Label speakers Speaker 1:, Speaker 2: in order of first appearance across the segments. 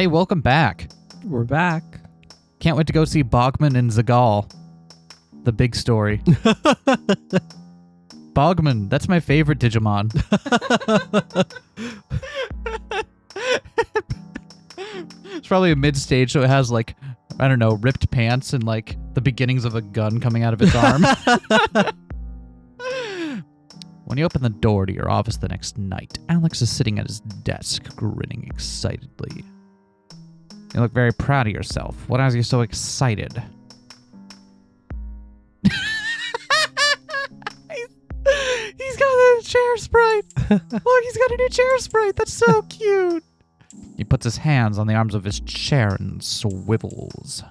Speaker 1: Hey, welcome back.
Speaker 2: We're back.
Speaker 1: Can't wait to go see Bogman and Zagal. The big story. Bogman, that's my favorite Digimon. It's probably a mid-stage, so it has, like, I don't know, ripped pants and, like, the beginnings of a gun coming out of its arm. When you open the door to your office the next night, Alex is sitting at his desk, grinning excitedly. You look very proud of yourself. What has you so excited? He's got a chair sprite. Look, he's got a new chair sprite. That's so cute. He puts his hands on the arms of his chair and swivels.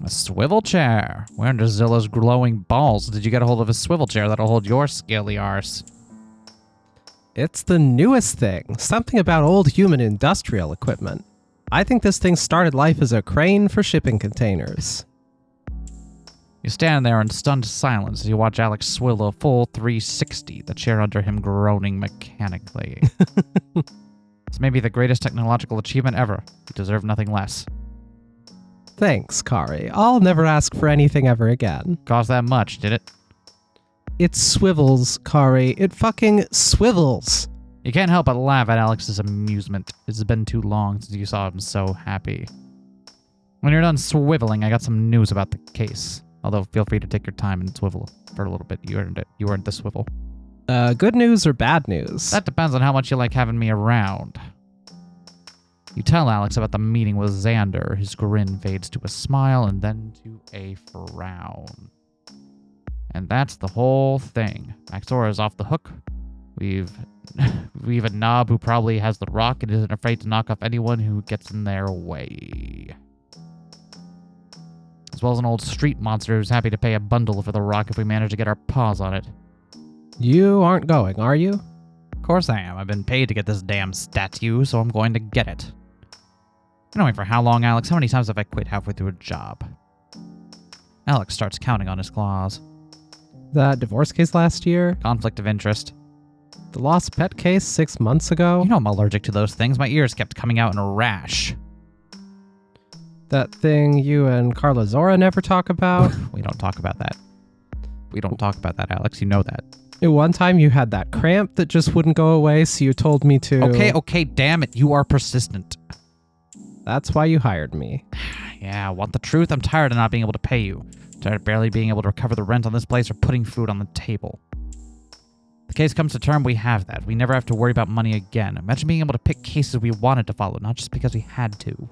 Speaker 1: A swivel chair. Where under Zilla's glowing balls did you get a hold of a swivel chair that'll hold your scaly arse?
Speaker 2: It's the newest thing. Something about old human industrial equipment. I think this thing started life as a crane for shipping containers.
Speaker 1: You stand there in stunned silence as you watch Alex swivel a full 360, the chair under him groaning mechanically. This may be the greatest technological achievement ever. You deserve nothing less.
Speaker 2: Thanks, Kari. I'll never ask for anything ever again.
Speaker 1: Cost that much, did it?
Speaker 2: It swivels, Kari. It fucking swivels.
Speaker 1: You can't help but laugh at Alex's amusement. It's been too long since you saw him so happy. When you're done swiveling, I got some news about the case. Although, feel free to take your time and swivel for a little bit. You earned it. You earned the swivel.
Speaker 2: Good news or bad news?
Speaker 1: That depends on how much you like having me around. You tell Alex about the meeting with Xander. His grin fades to a smile and then to a frown. And that's the whole thing. Maxora is off the hook. We've a knob who probably has the rock and isn't afraid to knock off anyone who gets in their way. As well as an old street monster who's happy to pay a bundle for the rock if we manage to get our paws on it.
Speaker 2: You aren't going, are you?
Speaker 1: Of course I am. I've been paid to get this damn statue, so I'm going to get it. Anyway, for how long, Alex? How many times have I quit halfway through a job? Alex starts counting on his claws.
Speaker 2: That divorce case last year?
Speaker 1: Conflict of interest.
Speaker 2: The lost pet case 6 months ago?
Speaker 1: You know I'm allergic to those things. My ears kept coming out in a rash.
Speaker 2: That thing you and Carla Zora never talk about?
Speaker 1: We don't talk about that. We don't talk about that, Alex. You know that.
Speaker 2: One time you had that cramp that just wouldn't go away, so you told me to...
Speaker 1: Okay, damn it. You are persistent.
Speaker 2: That's why you hired me.
Speaker 1: Yeah, want the truth? I'm tired of not being able to pay you. Tired of barely being able to recover the rent on this place or putting food on the table. The case comes to term, we have that. We never have to worry about money again. Imagine being able to pick cases we wanted to follow, not just because we had to.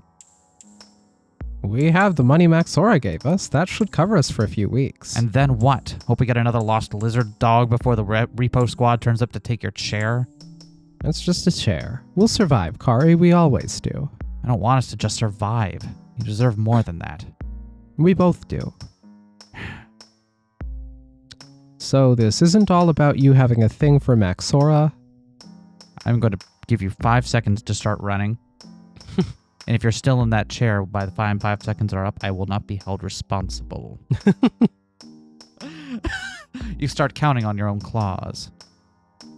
Speaker 2: We have the money Maxora gave us. That should cover us for a few weeks.
Speaker 1: And then what? Hope we get another lost lizard dog before the repo squad turns up to take your chair?
Speaker 2: It's just a chair. We'll survive, Kari. We always do.
Speaker 1: I don't want us to just survive. You deserve more than that.
Speaker 2: We both do. So this isn't all about you having a thing for Maxora?
Speaker 1: I'm going to give you 5 seconds to start running. And if you're still in that chair by the time 5 seconds are up, I will not be held responsible. You start counting on your own claws.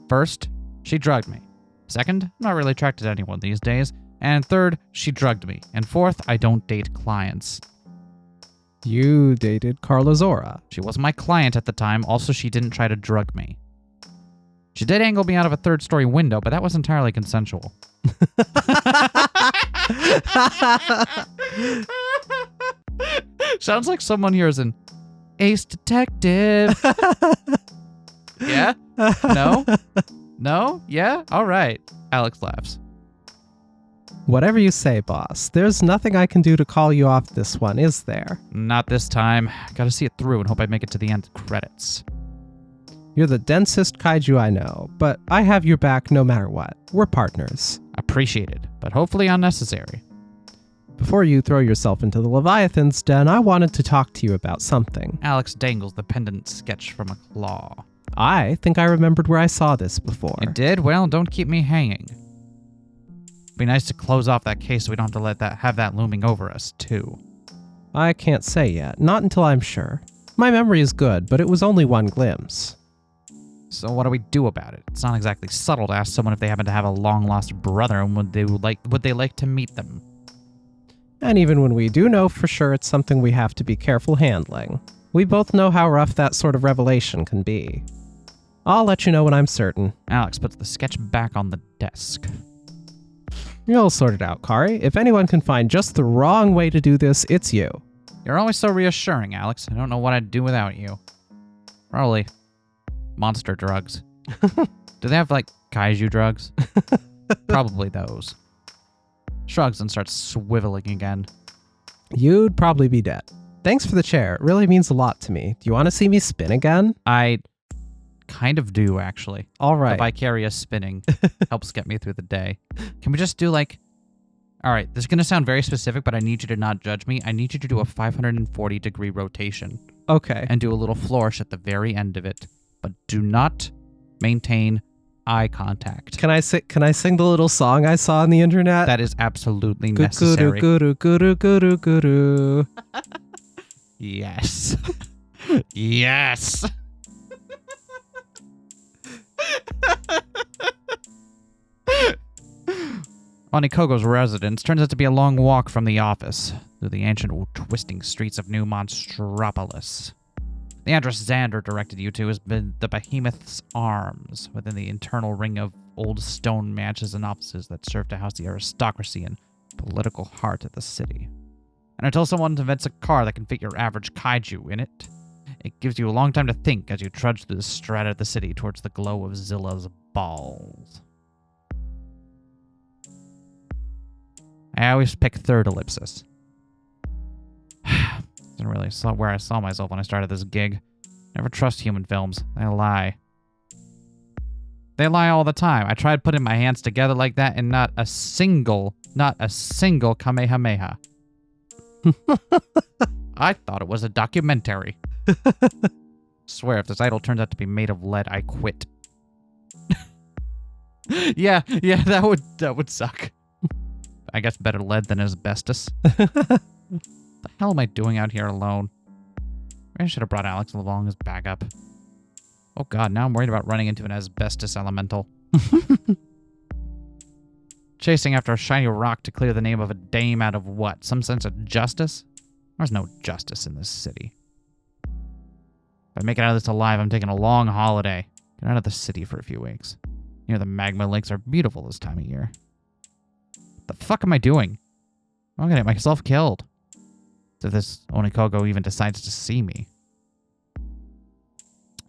Speaker 1: First, she drugged me. Second, I'm not really attracted to anyone these days. And third, she drugged me. And fourth, I don't date clients.
Speaker 2: You dated Carla Zora.
Speaker 1: She wasn't my client at the time. Also, she didn't try to drug me. She did angle me out of a third-story window, but that was entirely consensual. Sounds like someone here is an ace detective. Yeah? No? No? Yeah? All right. Alex laughs.
Speaker 2: Whatever you say, boss. There's nothing I can do to call you off this one, is there?
Speaker 1: Not this time. Gotta see it through and hope I make it to the end credits.
Speaker 2: You're the densest kaiju I know, but I have your back no matter what. We're partners.
Speaker 1: Appreciated, but hopefully unnecessary.
Speaker 2: Before you throw yourself into the Leviathan's den, I wanted to talk to you about something.
Speaker 1: Alex dangles the pendant sketch from a claw.
Speaker 2: I think I remembered where I saw this before.
Speaker 1: You did? Well, don't keep me hanging. Be nice to close off that case so we don't have to have that looming over us, too.
Speaker 2: I can't say yet. Not until I'm sure. My memory is good, but it was only one glimpse.
Speaker 1: So what do we do about it? It's not exactly subtle to ask someone if they happen to have a long-lost brother and would they like to meet them.
Speaker 2: And even when we do know for sure, it's something we have to be careful handling. We both know how rough that sort of revelation can be. I'll let you know when I'm certain.
Speaker 1: Alex puts the sketch back on the desk.
Speaker 2: You'll sort it out, Kari. If anyone can find just the wrong way to do this, it's you.
Speaker 1: You're always so reassuring, Alex. I don't know what I'd do without you. Probably monster drugs. Do they have, like, kaiju drugs? Probably those. Shrugs and starts swiveling again.
Speaker 2: You'd probably be dead. Thanks for the chair. It really means a lot to me. Do you want to see me spin again?
Speaker 1: I kind of do, actually.
Speaker 2: All right.
Speaker 1: The vicarious spinning helps get me through the day. Can we just do, like... All right, this is going to sound very specific, but I need you to not judge me. I need you to do a 540-degree rotation.
Speaker 2: Okay.
Speaker 1: And do a little flourish at the very end of it. But do not maintain eye contact.
Speaker 2: Can I sing the little song I saw on the internet?
Speaker 1: That is absolutely necessary.
Speaker 2: Guru, guru, guru, guru.
Speaker 1: Yes. Yes. Onikogo's residence turns out to be a long walk from the office through the ancient twisting streets of New Monstropolis. The address Xander directed you to has been the Behemoth's Arms, within the internal ring of old stone mansions and offices that serve to house the aristocracy and political heart of the city. And until someone invents a car that can fit your average kaiju in it, it gives you a long time to think as you trudge through the strata of the city towards the glow of Zilla's balls. I always pick third ellipsis. Didn't really saw where I saw myself when I started this gig. Never trust human films. They lie. They lie all the time. I tried putting my hands together like that and not a single Kamehameha. I thought it was a documentary. Swear, if this idol turns out to be made of lead, I quit. yeah, that would suck. I guess better lead than asbestos. What the hell am I doing out here alone? Maybe I should have brought Alex along as backup. Oh god, now I'm worried about running into an asbestos elemental. Chasing after a shiny rock to clear the name of a dame out of what? Some sense of justice? There's no justice in this city. If I make it out of this alive, I'm taking a long holiday. Get out of the city for a few weeks. You know, the magma lakes are beautiful this time of year. What the fuck am I doing? I'm gonna get myself killed. If this Onikogo even decides to see me.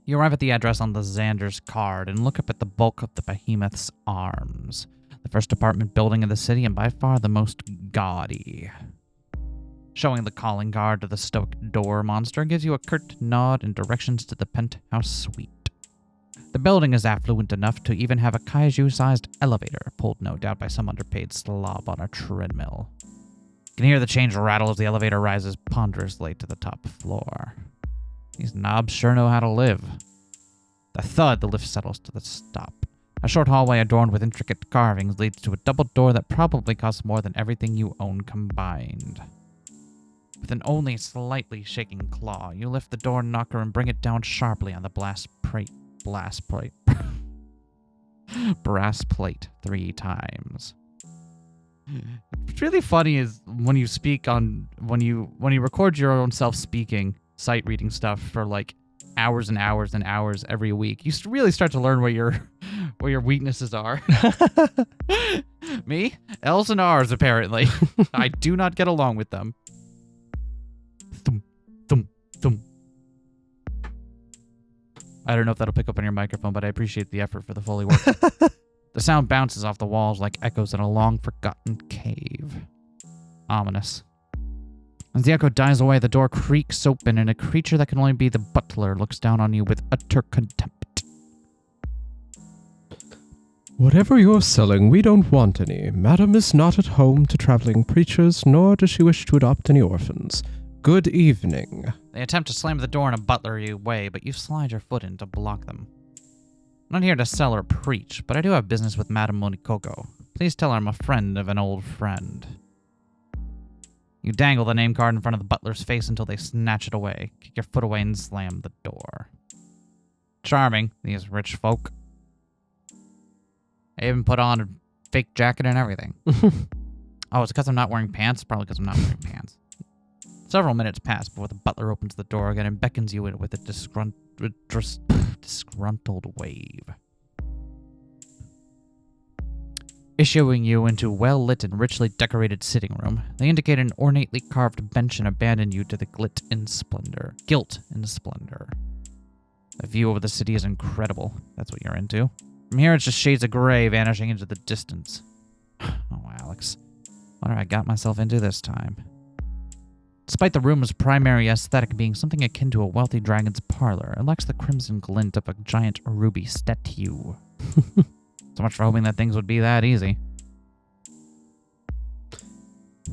Speaker 1: You arrive at the address on the Xander's card and look up at the bulk of the Behemoth's Arms. The first apartment building in the city and by far the most gaudy. Showing the calling card to the stoic door monster gives you a curt nod and directions to the penthouse suite. The building is affluent enough to even have a kaiju-sized elevator, pulled no doubt by some underpaid slob on a treadmill. You can hear the chains rattle as the elevator rises ponderously to the top floor. These knobs sure know how to live. The thud, the lift settles to the stop. A short hallway adorned with intricate carvings leads to a double door that probably costs more than everything you own combined. With an only slightly shaking claw, you lift the door knocker and bring it down sharply on the brass plate 3 times. What's really funny is when you record your own self speaking, sight reading stuff for like hours and hours and hours every week, you really start to learn where your weaknesses are. Me? L's and R's, apparently. I do not get along with them. Thum, thum, thum. I don't know if that'll pick up on your microphone, but I appreciate the effort for the Foley work. The sound bounces off the walls like echoes in a long-forgotten cave. Ominous. As the echo dies away, the door creaks open, and a creature that can only be the butler looks down on you with utter contempt.
Speaker 2: Whatever you're selling, we don't want any. Madam is not at home to traveling preachers, nor does she wish to adopt any orphans. Good evening.
Speaker 1: They attempt to slam the door in a butlery way, but you slide your foot in to block them. I'm not here to sell or preach, but I do have business with Madame Onikogo. Please tell her I'm a friend of an old friend. You dangle the name card in front of the butler's face until they snatch it away, kick your foot away, and slam the door. charming, these rich folk. I even put on a fake jacket and everything. Oh, it's because I'm not wearing pants? Probably because I'm not wearing pants. Several minutes pass before the butler opens the door again and beckons you in with a disgruntled wave. Issuing you into well-lit and richly decorated sitting room, they indicate an ornately carved bench and abandon you to the guilt and splendor. The view over the city is incredible. That's what you're into. From here, it's just shades of gray vanishing into the distance. Oh, Alex. What have I got myself into this time? Despite the room's primary aesthetic being something akin to a wealthy dragon's parlor, it lacks the crimson glint of a giant ruby statue. So much for hoping that things would be that easy.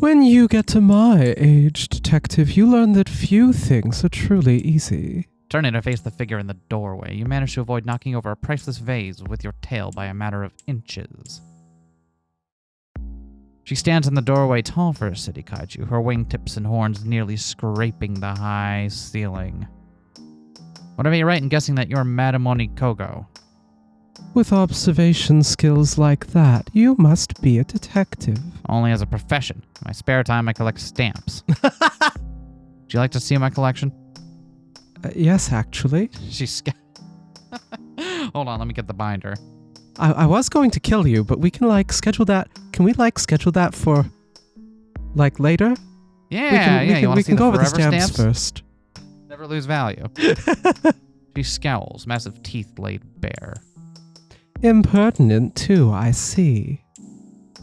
Speaker 2: When you get to my age, detective, you learn that few things are truly easy.
Speaker 1: Turning to face the figure in the doorway, you manage to avoid knocking over a priceless vase with your tail by a matter of inches. She stands in the doorway, tall for a city kaiju, her wingtips and horns nearly scraping the high ceiling. What am I right in guessing that you're Madame Onikogo?
Speaker 2: With observation skills like that, you must be a detective.
Speaker 1: Only as a profession. In my spare time, I collect stamps. Would you like to see my collection?
Speaker 2: Yes, actually.
Speaker 1: She's Hold on, let me get the binder.
Speaker 2: I was going to kill you, but we can, schedule that. Can we, schedule that for, later?
Speaker 1: Yeah, you want to see
Speaker 2: go over the
Speaker 1: forever
Speaker 2: stamps first.
Speaker 1: Never lose value. She scowls, massive teeth laid bare.
Speaker 2: Impertinent, too, I see.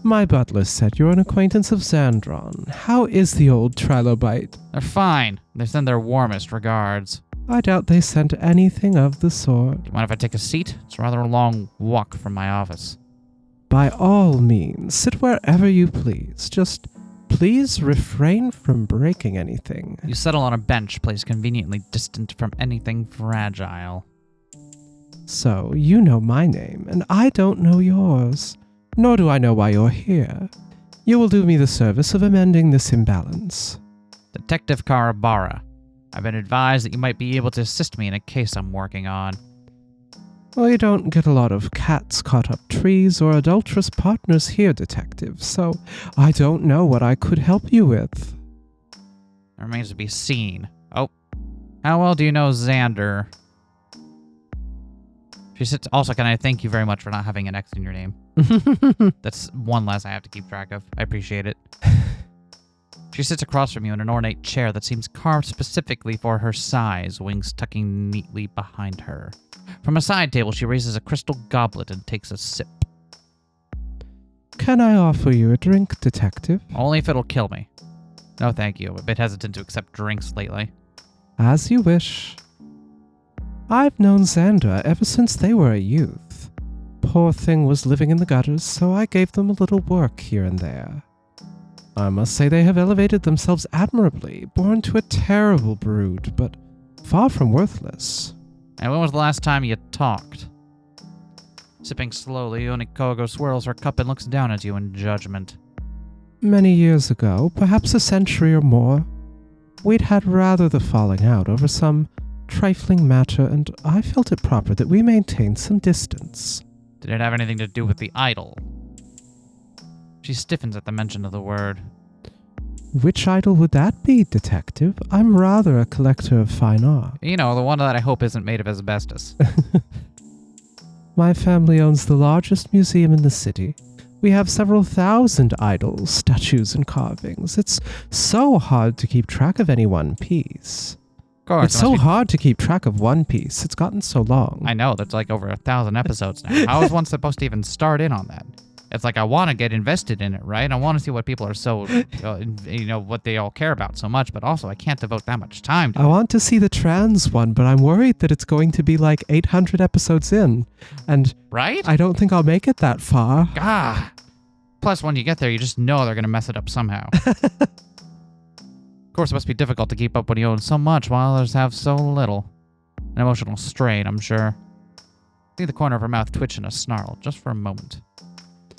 Speaker 2: My butler said you're an acquaintance of Xandron. How is the old trilobite?
Speaker 1: They're fine. They send their warmest regards.
Speaker 2: I doubt they sent anything of the sort.
Speaker 1: Do you mind if I take a seat? It's a rather a long walk from my office.
Speaker 2: By all means, sit wherever you please. Just please refrain from breaking anything.
Speaker 1: You settle on a bench placed conveniently distant from anything fragile.
Speaker 2: So, you know my name, and I don't know yours. Nor do I know why you're here. You will do me the service of amending this imbalance.
Speaker 1: Detective Karabara. I've been advised that you might be able to assist me in a case I'm working on.
Speaker 2: We don't get a lot of cats caught up trees or adulterous partners here, detective, so I don't know what I could help you with.
Speaker 1: It remains to be seen. Oh. How well do you know Xander? She sits. Also, can I thank you very much for not having an X in your name? That's one less I have to keep track of. I appreciate it. She sits across from you in an ornate chair that seems carved specifically for her size, wings tucking neatly behind her. From a side table, she raises a crystal goblet and takes a sip.
Speaker 2: Can I offer you a drink, detective?
Speaker 1: Only if it'll kill me. No, thank you. I'm a bit hesitant to accept drinks lately.
Speaker 2: As you wish. I've known Xandra ever since they were a youth. Poor thing was living in the gutters, so I gave them a little work here and there. I must say they have elevated themselves admirably, born to a terrible brood, but far from worthless.
Speaker 1: And when was the last time you talked? Sipping slowly, Onikogo swirls her cup and looks down at you in judgment.
Speaker 2: Many years ago, perhaps a century or more, we'd had rather the falling out over some trifling matter, and I felt it proper that we maintain some distance.
Speaker 1: Did it have anything to do with the idol? She stiffens at the mention of the word.
Speaker 2: Which idol would that be, detective? I'm rather a collector of fine art.
Speaker 1: You know, the one that I hope isn't made of asbestos.
Speaker 2: My family owns the largest museum in the city. We have several thousand idols, statues, and carvings. It's so hard to keep track of any one piece.
Speaker 1: Of course.
Speaker 2: It's so hard to keep track of One Piece. It's gotten so long.
Speaker 1: I know, that's like over 1,000 episodes now. How is one supposed to even start in on that? It's like I want to get invested in it, right? I want to see what people are so, what they all care about so much, but also I can't devote that much time to it.
Speaker 2: I want to see the trans one, but I'm worried that it's going to be like 800 episodes in. And
Speaker 1: right?
Speaker 2: I don't think I'll make it that far.
Speaker 1: Ah. Plus, when you get there, you just know they're going to mess it up somehow. Of course, it must be difficult to keep up when you own so much while others have so little. An emotional strain, I'm sure. See the corner of her mouth twitch in a snarl, just for a moment.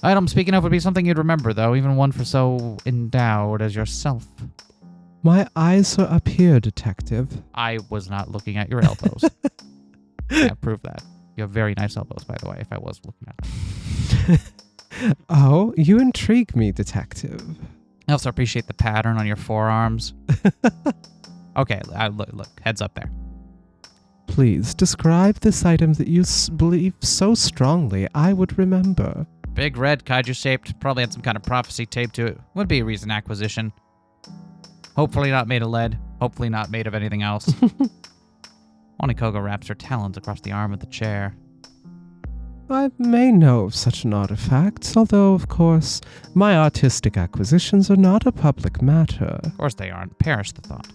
Speaker 1: Item speaking of would be something you'd remember, though, even one for so endowed as yourself.
Speaker 2: My eyes are up here, detective.
Speaker 1: I was not looking at your elbows. Yeah, prove that. You have very nice elbows, by the way, if I was looking at them.
Speaker 2: Oh, you intrigue me, detective.
Speaker 1: I also appreciate the pattern on your forearms. Okay, look, heads up there.
Speaker 2: Please describe this item that you believe so strongly I would remember.
Speaker 1: Big red, kaiju-shaped, probably had some kind of prophecy taped to it. Would be a recent acquisition. Hopefully not made of lead. Hopefully not made of anything else. Onikogo wraps her talons across the arm of the chair.
Speaker 2: I may know of such an artifact, although, of course, my artistic acquisitions are not a public matter.
Speaker 1: Of course they aren't. Perish the thought.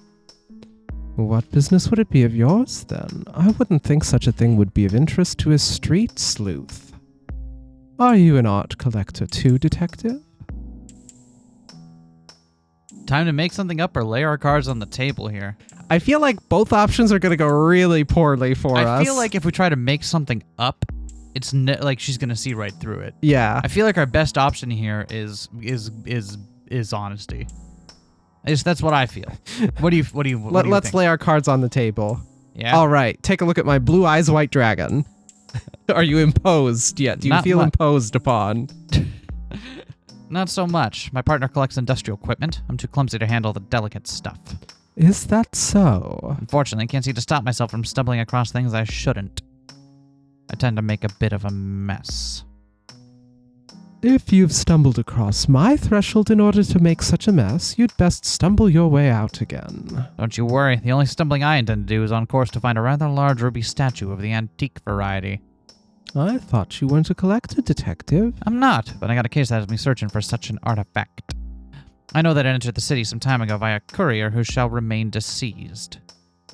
Speaker 2: What business would it be of yours, then? I wouldn't think such a thing would be of interest to a street sleuth. Are you an art collector too, detective?
Speaker 1: Time to make something up or lay our cards on the table here.
Speaker 2: I feel like both options are going to go really poorly for us.
Speaker 1: I feel like if we try to make something up, it's like she's going to see right through it.
Speaker 2: Yeah.
Speaker 1: I feel like our best option here is honesty. That's what I feel.
Speaker 2: Let's lay our cards on the table.
Speaker 1: Yeah.
Speaker 2: All right. Take a look at my blue eyes white dragon. Are you imposed yet? Do you feel imposed upon?
Speaker 1: Not so much. My partner collects industrial equipment. I'm too clumsy to handle the delicate stuff.
Speaker 2: Is that so?
Speaker 1: Unfortunately, I can't seem to stop myself from stumbling across things I shouldn't. I tend to make a bit of a mess.
Speaker 2: If you've stumbled across my threshold in order to make such a mess, you'd best stumble your way out again.
Speaker 1: Don't you worry. The only stumbling I intend to do is on course to find a rather large ruby statue of the antique variety.
Speaker 2: I thought you weren't a collector, detective.
Speaker 1: I'm not, but I got a case that has me searching for such an artifact. I know that it entered the city some time ago via courier who shall remain deceased.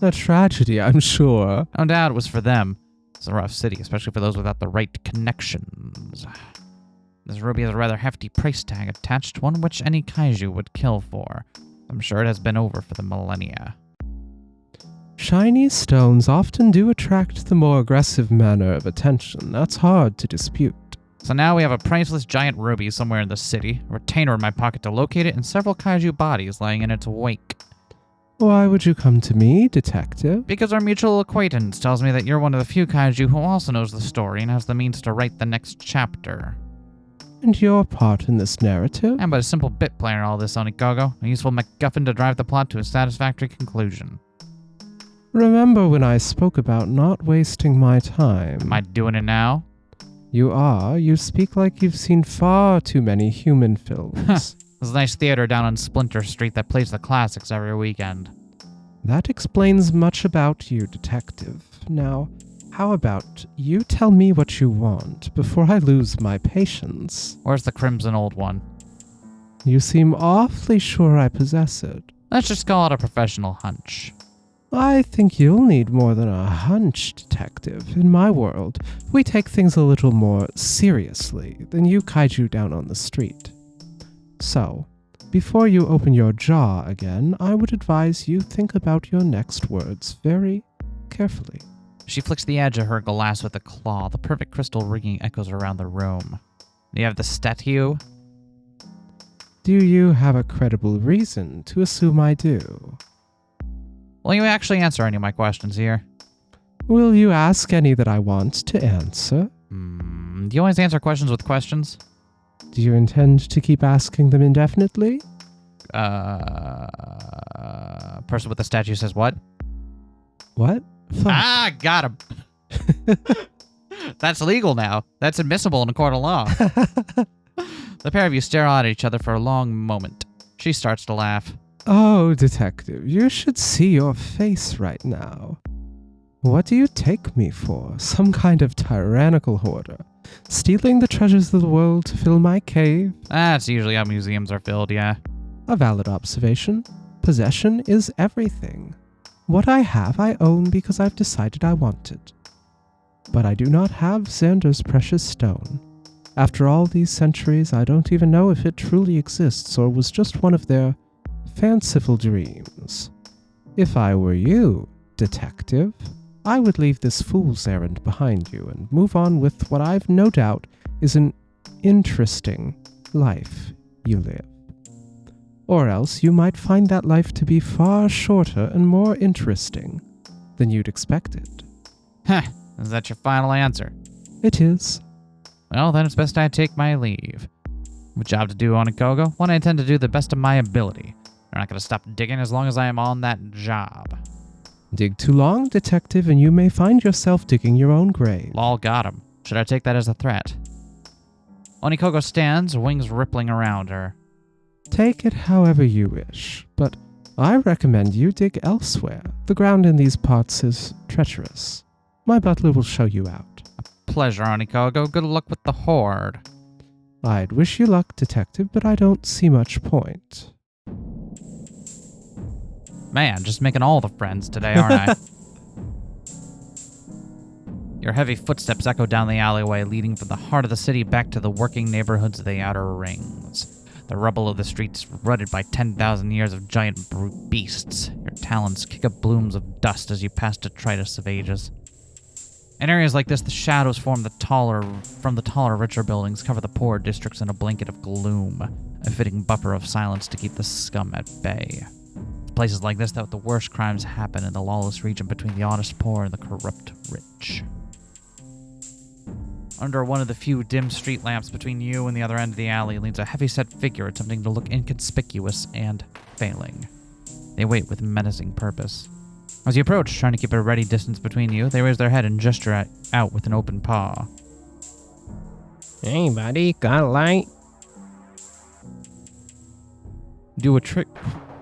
Speaker 2: A tragedy, I'm sure.
Speaker 1: No doubt it was for them. It's a rough city, especially for those without the right connections. This ruby has a rather hefty price tag attached, one which any kaiju would kill for. I'm sure it has been over for the millennia.
Speaker 2: Shiny stones often do attract the more aggressive manner of attention. That's hard to dispute.
Speaker 1: So now we have a priceless giant ruby somewhere in the city, a retainer in my pocket to locate it, and several kaiju bodies lying in its wake.
Speaker 2: Why would you come to me, detective?
Speaker 1: Because our mutual acquaintance tells me that you're one of the few kaiju who also knows the story and has the means to write the next chapter.
Speaker 2: And your part in this narrative?
Speaker 1: I'm but a simple bit player in all this, Onikogo, a useful MacGuffin to drive the plot to a satisfactory conclusion.
Speaker 2: Remember when I spoke about not wasting my time?
Speaker 1: Am I doing it now?
Speaker 2: You are. You speak like you've seen far too many human films.
Speaker 1: There's a nice theater down on Splinter Street that plays the classics every weekend.
Speaker 2: That explains much about you, detective. Now, how about you tell me what you want before I lose my patience?
Speaker 1: Where's the crimson old one?
Speaker 2: You seem awfully sure I possess it.
Speaker 1: Let's just call it a professional hunch.
Speaker 2: I think you'll need more than a hunch, detective. In my world, we take things a little more seriously than you kaiju down on the street. So, before you open your jaw again, I would advise you think about your next words very carefully.
Speaker 1: She flicks the edge of her glass with a claw. The perfect crystal ringing echoes around the room. Do you have the statue?
Speaker 2: Do you have a credible reason to assume I do?
Speaker 1: Will you actually answer any of my questions here?
Speaker 2: Will you ask any that I want to answer?
Speaker 1: Do you always answer questions with questions?
Speaker 2: Do you intend to keep asking them indefinitely?
Speaker 1: Person with the statue says what?
Speaker 2: What? Fuck.
Speaker 1: Ah, got him. That's legal now. That's admissible in a court of law. The pair of you stare at each other for a long moment. She starts to laugh.
Speaker 2: Oh, detective, you should see your face right now. What do you take me for? Some kind of tyrannical hoarder? Stealing the treasures of the world to fill my cave?
Speaker 1: That's usually how museums are filled, yeah.
Speaker 2: A valid observation. Possession is everything. What I have, I own because I've decided I want it. But I do not have Xander's precious stone. After all these centuries, I don't even know if it truly exists or was just one of their fanciful dreams. If I were you, detective, I would leave this fool's errand behind you and move on with what I've no doubt is an interesting life you live. Or else you might find that life to be far shorter and more interesting than you'd expected.
Speaker 1: Heh, Is that your final answer?
Speaker 2: It is.
Speaker 1: Well, then it's best I take my leave. I have a job to do, EnbyKaiju. One I intend to do the best of my ability. I'm not going to stop digging as long as I am on that job.
Speaker 2: Dig too long, detective, and you may find yourself digging your own grave.
Speaker 1: Lol, got him. Should I take that as a threat? EnbyKaiju stands, wings rippling around her.
Speaker 2: Take it however you wish, but I recommend you dig elsewhere. The ground in these parts is treacherous. My butler will show you out.
Speaker 1: Pleasure, EnbyKaiju. Good luck with the horde.
Speaker 2: I'd wish you luck, detective, but I don't see much point.
Speaker 1: Man, just making all the friends today, aren't I? Your heavy footsteps echo down the alleyway, leading from the heart of the city back to the working neighborhoods of the outer rings. The rubble of the streets rutted by 10,000 years of giant brute beasts. Your talons kick up blooms of dust as you pass detritus of ages. In areas like this, the shadows from the taller, richer buildings cover the poorer districts in a blanket of gloom, a fitting buffer of silence to keep the scum at bay. It's places like this that the worst crimes happen in the lawless region between the honest poor and the corrupt rich. Under one of the few dim street lamps between you and the other end of the alley leans a heavy-set figure attempting to look inconspicuous and failing. They wait with menacing purpose. As you approach, trying to keep a ready distance between you, they raise their head and gesture out with an open paw.
Speaker 3: Hey, buddy, got a light?
Speaker 1: Do a trick.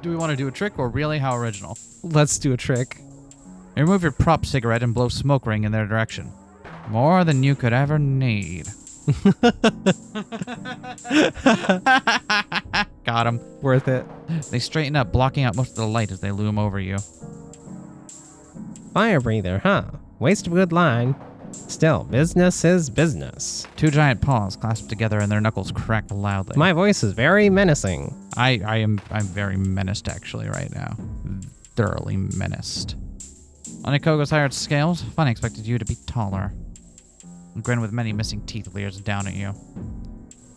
Speaker 1: Do we want to do a trick or really? How original?
Speaker 2: Let's do a trick.
Speaker 1: You remove your prop cigarette and blow smoke ring in their direction. More than you could ever need. Got him.
Speaker 2: Worth it.
Speaker 1: They straighten up, blocking out most of the light as they loom over you.
Speaker 3: Fire breather, huh? Waste of a good line. Still, business is business.
Speaker 1: Two giant paws clasped together and their knuckles crack loudly.
Speaker 3: My voice is very menacing.
Speaker 1: I'm very menaced actually right now. Thoroughly menaced. EnbyKaju's hired scales. Funny, expected you to be taller. A grin with many missing teeth leers down at you.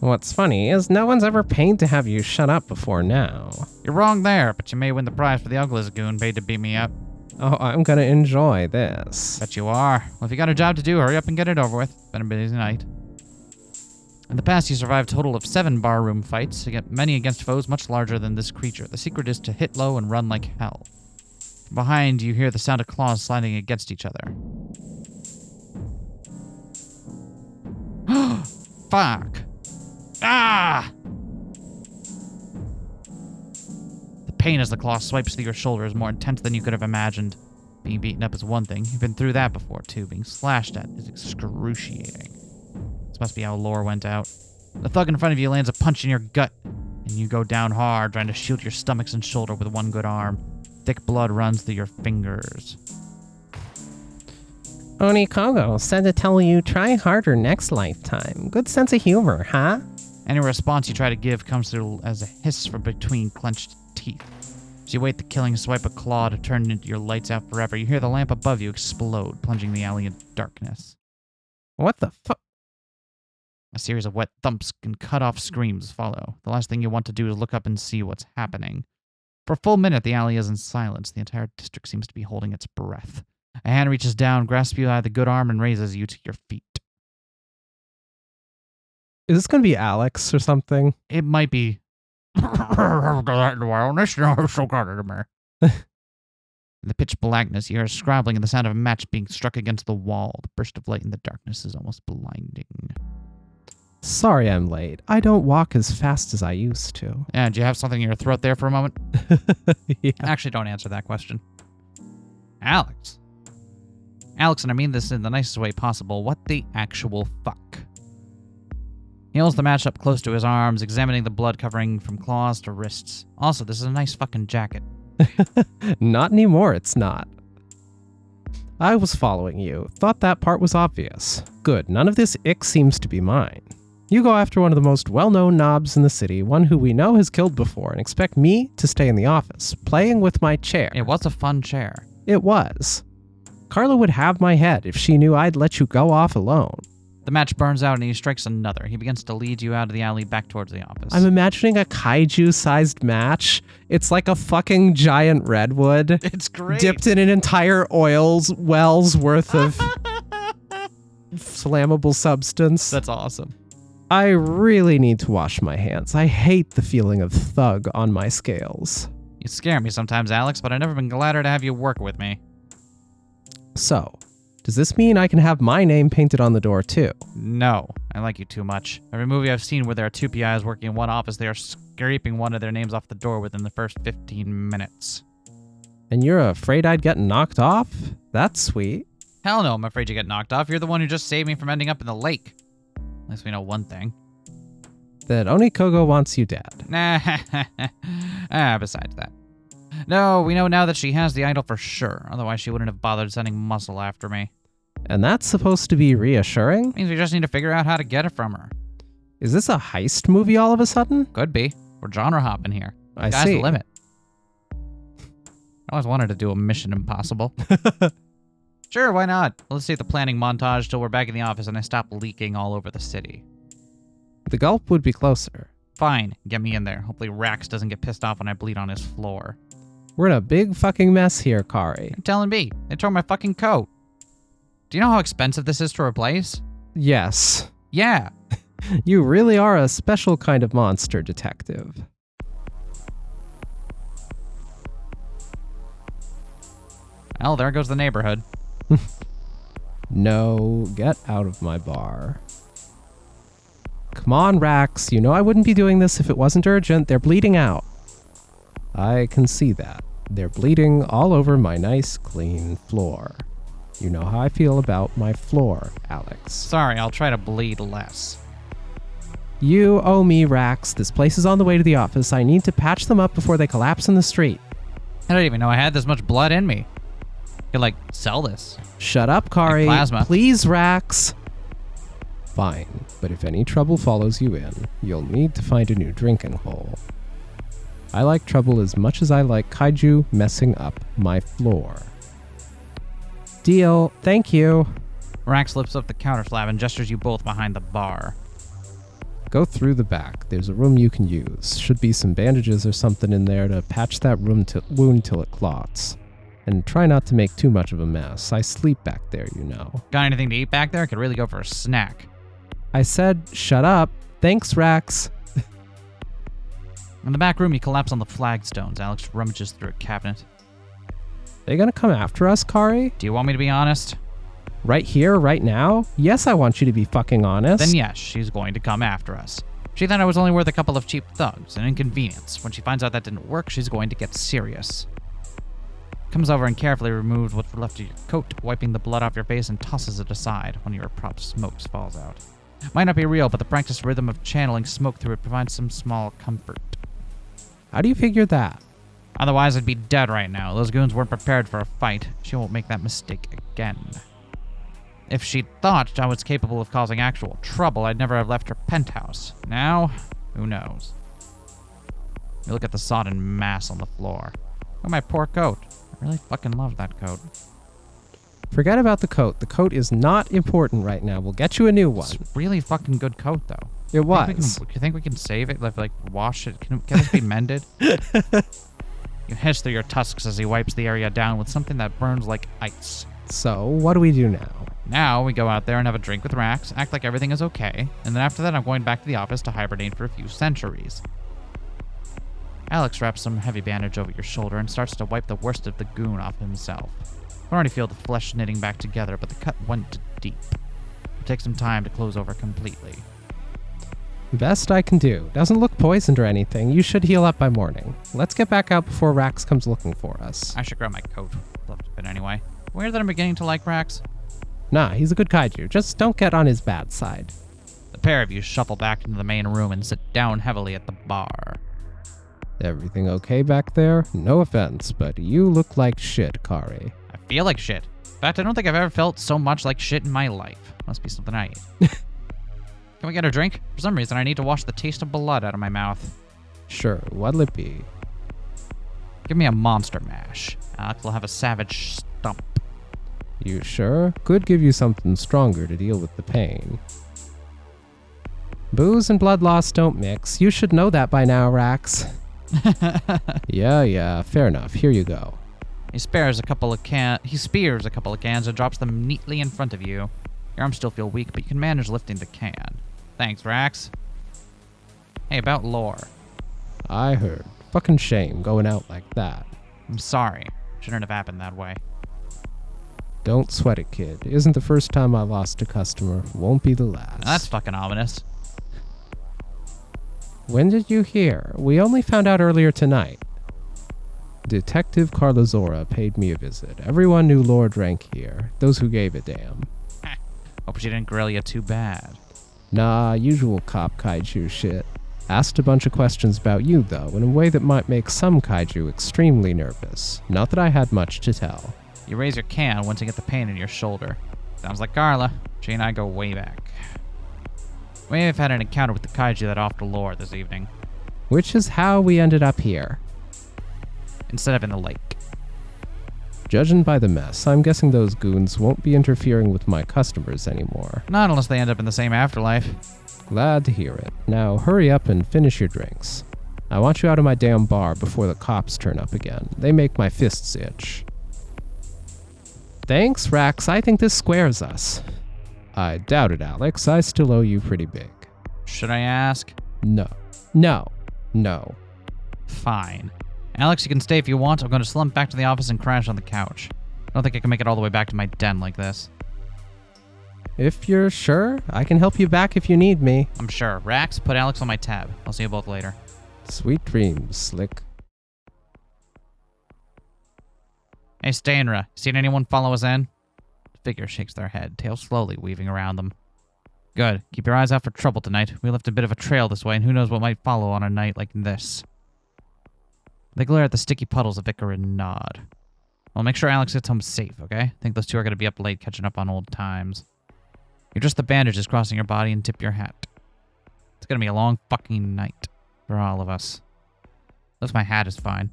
Speaker 3: What's funny is no one's ever paid to have you shut up before now.
Speaker 1: You're wrong there, but you may win the prize for the ugliest goon paid to beat me up.
Speaker 3: Oh, I'm gonna enjoy this.
Speaker 1: Bet you are. Well, if you got a job to do, hurry up and get it over with. Been a busy night. In the past, you survived a total of 7 barroom fights, many against foes much larger than this creature. The secret is to hit low and run like hell. From behind, you hear the sound of claws sliding against each other. Fuck! Ah! The pain as the claw swipes through your shoulder is more intense than you could have imagined. Being beaten up is one thing. You've been through that before, too. Being slashed at is excruciating. This must be how lore went out. The thug in front of you lands a punch in your gut, and you go down hard, trying to shield your stomachs and shoulder with one good arm. Thick blood runs through your fingers.
Speaker 3: EnbyKaiju said to tell you try harder next lifetime. Good sense of humor, huh?
Speaker 1: Any response you try to give comes through as a hiss from between clenched teeth. As you wait the killing swipe a claw to turn into your lights out forever, you hear the lamp above you explode, plunging the alley into darkness.
Speaker 3: What the fuck?
Speaker 1: A series of wet thumps and cut-off screams follow. The last thing you want to do is look up and see what's happening. For a full minute, the alley is in silence. The entire district seems to be holding its breath. A hand reaches down, grasps you by the good arm, and raises you to your feet.
Speaker 2: Is this going to be Alex or something?
Speaker 1: It might be. In the pitch blackness, you hear a scrabbling and the sound of a match being struck against the wall. The burst of light in the darkness is almost blinding.
Speaker 2: Sorry I'm late. I don't walk as fast as I used to.
Speaker 1: Yeah, do you have something in your throat there for a moment?
Speaker 2: Yeah.
Speaker 1: Actually, don't answer that question. Alex, and I mean this in the nicest way possible, what the actual fuck? He holds the match up close to his arms, examining the blood covering from claws to wrists. Also, this is a nice fucking jacket.
Speaker 2: Not anymore, it's not. I was following you. Thought that part was obvious. Good, none of this ick seems to be mine. You go after one of the most well-known knobs in the city, one who we know has killed before, and expect me to stay in the office, playing with my chair.
Speaker 1: It was a fun chair.
Speaker 2: It was. Carla would have my head if she knew I'd let you go off alone.
Speaker 1: The match burns out and he strikes another. He begins to lead you out of the alley back towards the office.
Speaker 2: I'm imagining a kaiju-sized match. It's like a fucking giant redwood.
Speaker 1: It's great.
Speaker 2: Dipped in an entire oil well's worth of flammable substance.
Speaker 1: That's awesome.
Speaker 2: I really need to wash my hands. I hate the feeling of thug on my scales.
Speaker 1: You scare me sometimes, Alex, but I've never been gladder to have you work with me.
Speaker 2: So, does this mean I can have my name painted on the door too?
Speaker 1: No, I like you too much. Every movie I've seen where there are two PIs working in one office, they are scraping one of their names off the door within the first 15 minutes.
Speaker 2: And you're afraid I'd get knocked off? That's sweet.
Speaker 1: Hell no, I'm afraid you get knocked off. You're the one who just saved me from ending up in the lake. At least we know one thing.
Speaker 2: That Onikogo wants you dead.
Speaker 1: Nah, besides that. No, we know now that she has the idol for sure. Otherwise, she wouldn't have bothered sending Muscle after me.
Speaker 2: And that's supposed to be reassuring?
Speaker 1: Means we just need to figure out how to get it from her.
Speaker 2: Is this a heist movie all of a sudden?
Speaker 1: Could be. We're genre hopping here.
Speaker 2: I
Speaker 1: Sky's
Speaker 2: see.
Speaker 1: the limit. I always wanted to do a Mission Impossible. Sure, why not? Let's see the planning montage till we're back in the office and I stop leaking all over the city.
Speaker 2: The gulp would be closer.
Speaker 1: Fine, get me in there. Hopefully Rax doesn't get pissed off when I bleed on his floor.
Speaker 2: We're in a big fucking mess here, Kari.
Speaker 1: I'm telling B, they tore my fucking coat. Do you know how expensive this is to replace?
Speaker 2: Yes.
Speaker 1: Yeah.
Speaker 2: You really are a special kind of monster detective.
Speaker 1: Well, there goes the neighborhood.
Speaker 2: No, get out of my bar. Come on, Rax. You know I wouldn't be doing this if it wasn't urgent. They're bleeding out. I can see that. They're bleeding all over my nice, clean floor. You know how I feel about my floor, Alex.
Speaker 1: Sorry, I'll try to bleed less.
Speaker 2: You owe me, Rax. This place is on the way to the office. I need to patch them up before they collapse in the street.
Speaker 1: I didn't even know I had this much blood in me. I could, sell this.
Speaker 2: Shut up, Kari.
Speaker 1: Like plasma.
Speaker 2: Please, Rax. Fine, but if any trouble follows you in, you'll need to find a new drinking hole. I like trouble as much as I like kaiju messing up my floor. Deal. Thank you.
Speaker 1: Rax lifts up the counter slab and gestures you both behind the bar.
Speaker 2: Go through the back. There's a room you can use. Should be some bandages or something in there to patch that wound till it clots. And try not to make too much of a mess. I sleep back there, you know.
Speaker 1: Got anything to eat back there? Could really go for a snack.
Speaker 2: I said, shut up. Thanks, Rax.
Speaker 1: In the back room, you collapse on the flagstones. Alex rummages through a cabinet.
Speaker 2: They gonna come after us, Kari?
Speaker 1: Do you want me to be honest?
Speaker 2: Right here, right now? Yes, I want you to be fucking honest.
Speaker 1: Then yes, she's going to come after us. She thought I was only worth a couple of cheap thugs, an inconvenience. When she finds out that didn't work, she's going to get serious. Comes over and carefully removes what's left of your coat, wiping the blood off your face and tosses it aside. One of your prop smokes falls out. Might not be real, but the practiced rhythm of channeling smoke through it provides some small comfort.
Speaker 2: How do you figure that?
Speaker 1: Otherwise, I'd be dead right now. Those goons weren't prepared for a fight. She won't make that mistake again. If she'd thought I was capable of causing actual trouble, I'd never have left her penthouse. Now, who knows? You look at the sodden mass on the floor. Oh, my poor coat. I really fucking love that coat.
Speaker 2: Forget about the coat. The coat is not important right now. We'll get you a new one.
Speaker 1: It's a really fucking good coat, though.
Speaker 2: It was.
Speaker 1: You think we can save it? Wash it? Can this be mended? You hiss through your tusks as he wipes the area down with something that burns like ice.
Speaker 2: So, what do we do now?
Speaker 1: Now, we go out there and have a drink with Rax, act like everything is okay, and then after that I'm going back to the office to hibernate for a few centuries. Alex wraps some heavy bandage over your shoulder and starts to wipe the worst of the goon off himself. I already feel the flesh knitting back together, but the cut went deep. It takes some time to close over completely.
Speaker 2: Best I can do. Doesn't look poisoned or anything. You should heal up by morning. Let's get back out before Rax comes looking for us.
Speaker 1: I should grab my coat. Left a bit anyway. Weird that I'm beginning to like Rax.
Speaker 2: Nah, he's a good kaiju. Just don't get on his bad side.
Speaker 1: The pair of you shuffle back into the main room and sit down heavily at the bar.
Speaker 2: Everything okay back there? No offense, but you look like shit, Kari.
Speaker 1: I feel like shit. In fact, I don't think I've ever felt so much like shit in my life. Must be something I eat. Can we get a drink? For some reason, I need to wash the taste of blood out of my mouth.
Speaker 2: Sure, what'll it be?
Speaker 1: Give me a monster mash. Alex will have a savage stump.
Speaker 2: You sure? Could give you something stronger to deal with the pain. Booze and blood loss don't mix. You should know that by now, Rax. Yeah, fair enough. Here you go.
Speaker 1: He spears a couple of cans and drops them neatly in front of you. Your arms still feel weak, but you can manage lifting the can. Thanks, Rax. Hey, about lore.
Speaker 2: I heard. Fucking shame going out like that.
Speaker 1: I'm sorry. Shouldn't have happened that way.
Speaker 2: Don't sweat it, kid. Isn't the first time I lost a customer. Won't be the last.
Speaker 1: Now, that's fucking ominous.
Speaker 2: When did you hear? We only found out earlier tonight. Detective Carlazora paid me a visit. Everyone knew Lord drank here. Those who gave a damn.
Speaker 1: Hope she didn't grill you too bad.
Speaker 2: Nah, usual cop kaiju shit. Asked a bunch of questions about you, though, in a way that might make some kaiju extremely nervous. Not that I had much to tell.
Speaker 1: You raise your can once you get the pain in your shoulder. Sounds like Carla. She and I go way back. We may have had an encounter with the kaiju that off the lore this evening.
Speaker 2: Which is how we ended up here.
Speaker 1: Instead of in the lake.
Speaker 2: Judging by the mess, I'm guessing those goons won't be interfering with my customers anymore.
Speaker 1: Not unless they end up in the same afterlife.
Speaker 2: Glad to hear it. Now hurry up and finish your drinks. I want you out of my damn bar before the cops turn up again. They make my fists itch. Thanks, Rax. I think this squares us. I doubt it, Alex. I still owe you pretty big.
Speaker 1: Should I ask?
Speaker 2: No. No. No.
Speaker 1: Fine. Alex, you can stay if you want. I'm going to slump back to the office and crash on the couch. I don't think I can make it all the way back to my den like this.
Speaker 2: If you're sure, I can help you back if you need me.
Speaker 1: I'm sure. Rax, put Alex on my tab. I'll see you both later.
Speaker 2: Sweet dreams, Slick.
Speaker 1: Hey, Stainra, seen anyone follow us in? The figure shakes their head, tail slowly weaving around them. Good. Keep your eyes out for trouble tonight. We left a bit of a trail this way, and who knows what might follow on a night like this. They glare at the sticky puddles of Icar and nod. Well, make sure Alex gets home safe, okay? I think those two are going to be up late catching up on old times. You adjust the bandages crossing your body and tip your hat. It's going to be a long fucking night for all of us. At least my hat is fine.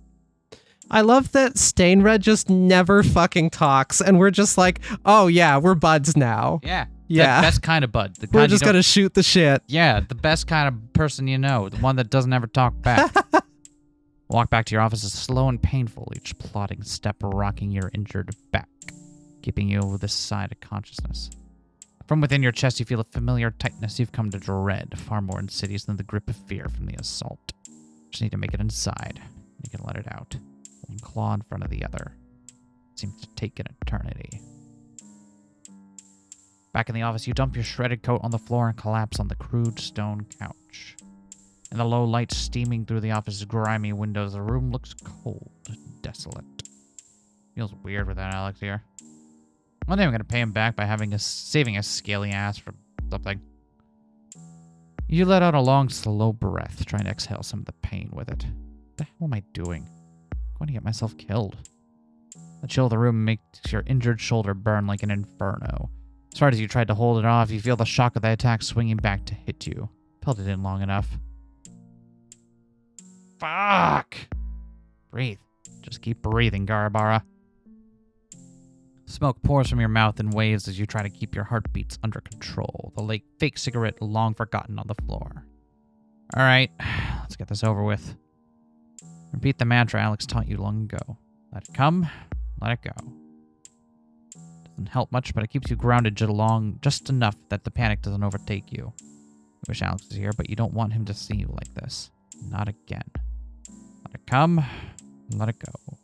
Speaker 3: I love that Stainred just never fucking talks, and we're just like, oh yeah, we're buds now.
Speaker 1: Yeah.
Speaker 3: Yeah.
Speaker 1: The best kind of bud. The
Speaker 3: We're
Speaker 1: kind
Speaker 3: just gonna shoot the shit.
Speaker 1: Yeah, the best kind of person you know. The one that doesn't ever talk back. Walk back to your office is slow and painful, each plodding step rocking your injured back, keeping you over this side of consciousness. From within your chest, you feel a familiar tightness you've come to dread, far more insidious than the grip of fear from the assault. Just need to make it inside. You can let it out. One claw in front of the other. It seems to take an eternity. Back in the office, you dump your shredded coat on the floor and collapse on the crude stone couch. In the low light steaming through the office's grimy windows, the room looks cold and desolate. Feels weird without Alex here. One day I'm going to pay him back by saving his scaly ass from something. You let out a long, slow breath, trying to exhale some of the pain with it. What the hell am I doing? I'm going to get myself killed. The chill of the room makes your injured shoulder burn like an inferno. As hard as you tried to hold it off, you feel the shock of the attack swinging back to hit you. Held it in long enough. Fuck! Breathe. Just keep breathing, Garabara. Smoke pours from your mouth in waves as you try to keep your heartbeats under control. The fake cigarette long forgotten on the floor. Alright, let's get this over with. Repeat the mantra Alex taught you long ago. Let it come, let it go. Doesn't help much, but it keeps you grounded just enough that the panic doesn't overtake you. You wish Alex was here, but you don't want him to see you like this. Not again. Let it come, let it go.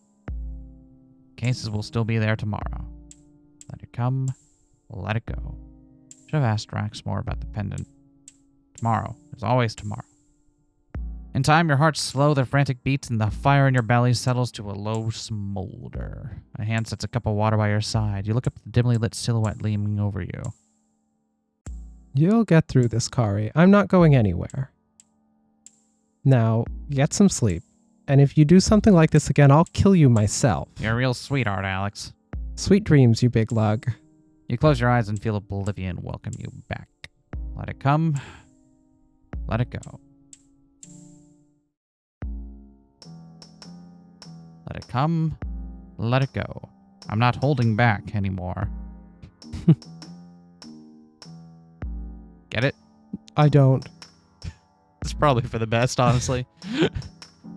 Speaker 1: Cases will still be there tomorrow. Let it come, let it go. Should have asked Rax more about the pendant. Tomorrow. There's always tomorrow. In time, your hearts slow their frantic beats and the fire in your belly settles to a low smolder. A hand sets a cup of water by your side. You look up at the dimly lit silhouette leaning over you.
Speaker 2: You'll get through this, Kari. I'm not going anywhere. Now, get some sleep. And if you do something like this again, I'll kill you myself.
Speaker 1: You're a real sweetheart, Alex.
Speaker 2: Sweet dreams, you big lug.
Speaker 1: You close your eyes and feel oblivion welcome you back. Let it come. Let it go. Let it come. Let it go. I'm not holding back anymore. Get it?
Speaker 2: I don't.
Speaker 1: It's probably for the best, honestly.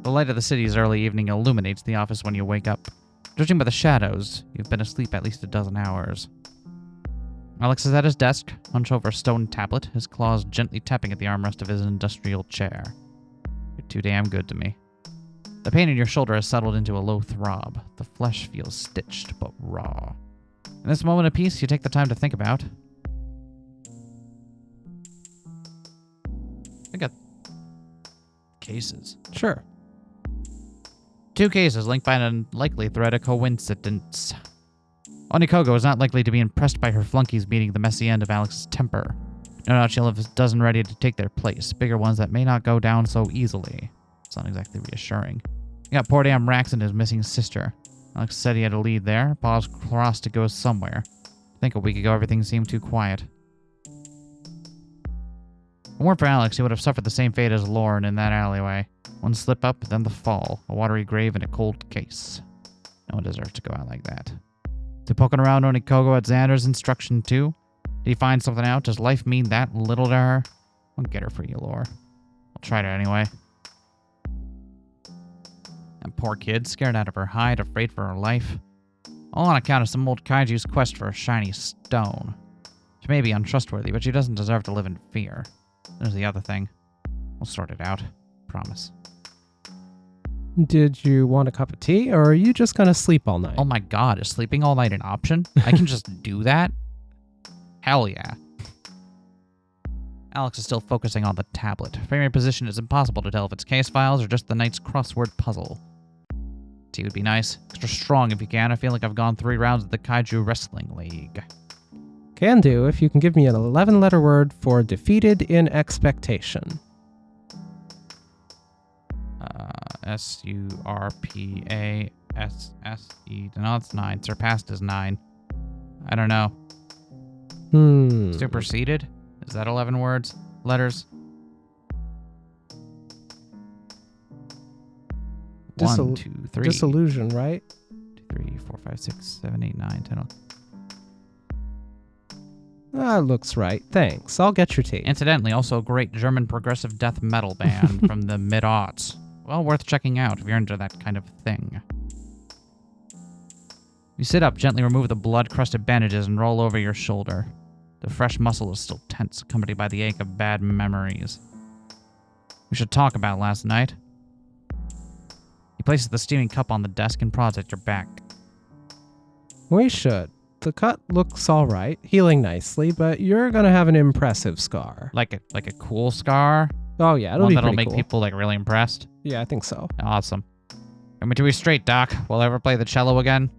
Speaker 1: The light of the city's early evening illuminates the office when you wake up. Judging by the shadows, you've been asleep at least a dozen hours. Alex is at his desk, hunched over a stone tablet, his claws gently tapping at the armrest of his industrial chair. You're too damn good to me. The pain in your shoulder has settled into a low throb. The flesh feels stitched, but raw. In this moment of peace, you take the time to think about. I got cases.
Speaker 3: Sure.
Speaker 1: 2 cases linked by an unlikely thread of coincidence. Onikogo is not likely to be impressed by her flunkies meeting the messy end of Alex's temper. No doubt she'll have a dozen ready to take their place, bigger ones that may not go down so easily. It's not exactly reassuring. You got poor damn Rax and his missing sister. Alex said he had a lead there, paws crossed to go somewhere. I think a week ago everything seemed too quiet. If it weren't for Alex, he would have suffered the same fate as Lauren in that alleyway. One slip up, then the fall, a watery grave in a cold case. No one deserves to go out like that. Is he poking around Onikogo at Xander's instruction too? Did he find something out? Does life mean that little to her? I'll get her for you, Lore. I'll try it anyway. That poor kid, scared out of her hide, afraid for her life. All on account of some old kaiju's quest for a shiny stone. She may be untrustworthy, but she doesn't deserve to live in fear. There's the other thing. We'll sort it out. Promise.
Speaker 3: Did you want a cup of tea, or are you just gonna sleep all night?
Speaker 1: Oh my god, is sleeping all night an option? I can just do that? Hell yeah. Alex is still focusing on the tablet. From your position, it's impossible to tell if it's case files or just the night's crossword puzzle. Tea would be nice. Extra strong if you can. I feel like I've gone 3 rounds of the Kaiju Wrestling League.
Speaker 3: Can do if you can give me an 11-letter word for defeated in expectation.
Speaker 1: S-U-R-P-A-S-S-E. No, it's 9. Surpassed is 9. I don't know. Superseded? Is that 11 words? Letters? 1, 2, 3.
Speaker 3: Disillusion, right?
Speaker 1: 2, 3, 4, 5, 6, 7, 8, 9, 10, 11.
Speaker 3: That looks right. Thanks. I'll get your tea.
Speaker 1: Incidentally, also a great German progressive death metal band from the mid-aughts. Well, worth checking out if you're into that kind of thing. You sit up, gently remove the blood-crusted bandages, and roll over your shoulder. The fresh muscle is still tense, accompanied by the ache of bad memories. We should talk about last night. He places the steaming cup on the desk and prods at your back.
Speaker 3: We should. The cut looks all right, healing nicely, but you're gonna have an impressive scar.
Speaker 1: Like a cool scar?
Speaker 3: Oh yeah, it'll
Speaker 1: One
Speaker 3: be
Speaker 1: that'll
Speaker 3: pretty
Speaker 1: make
Speaker 3: cool.
Speaker 1: people like really impressed?
Speaker 3: Yeah, I think so.
Speaker 1: Awesome. Get me to be straight, Doc. Will I ever play the cello again?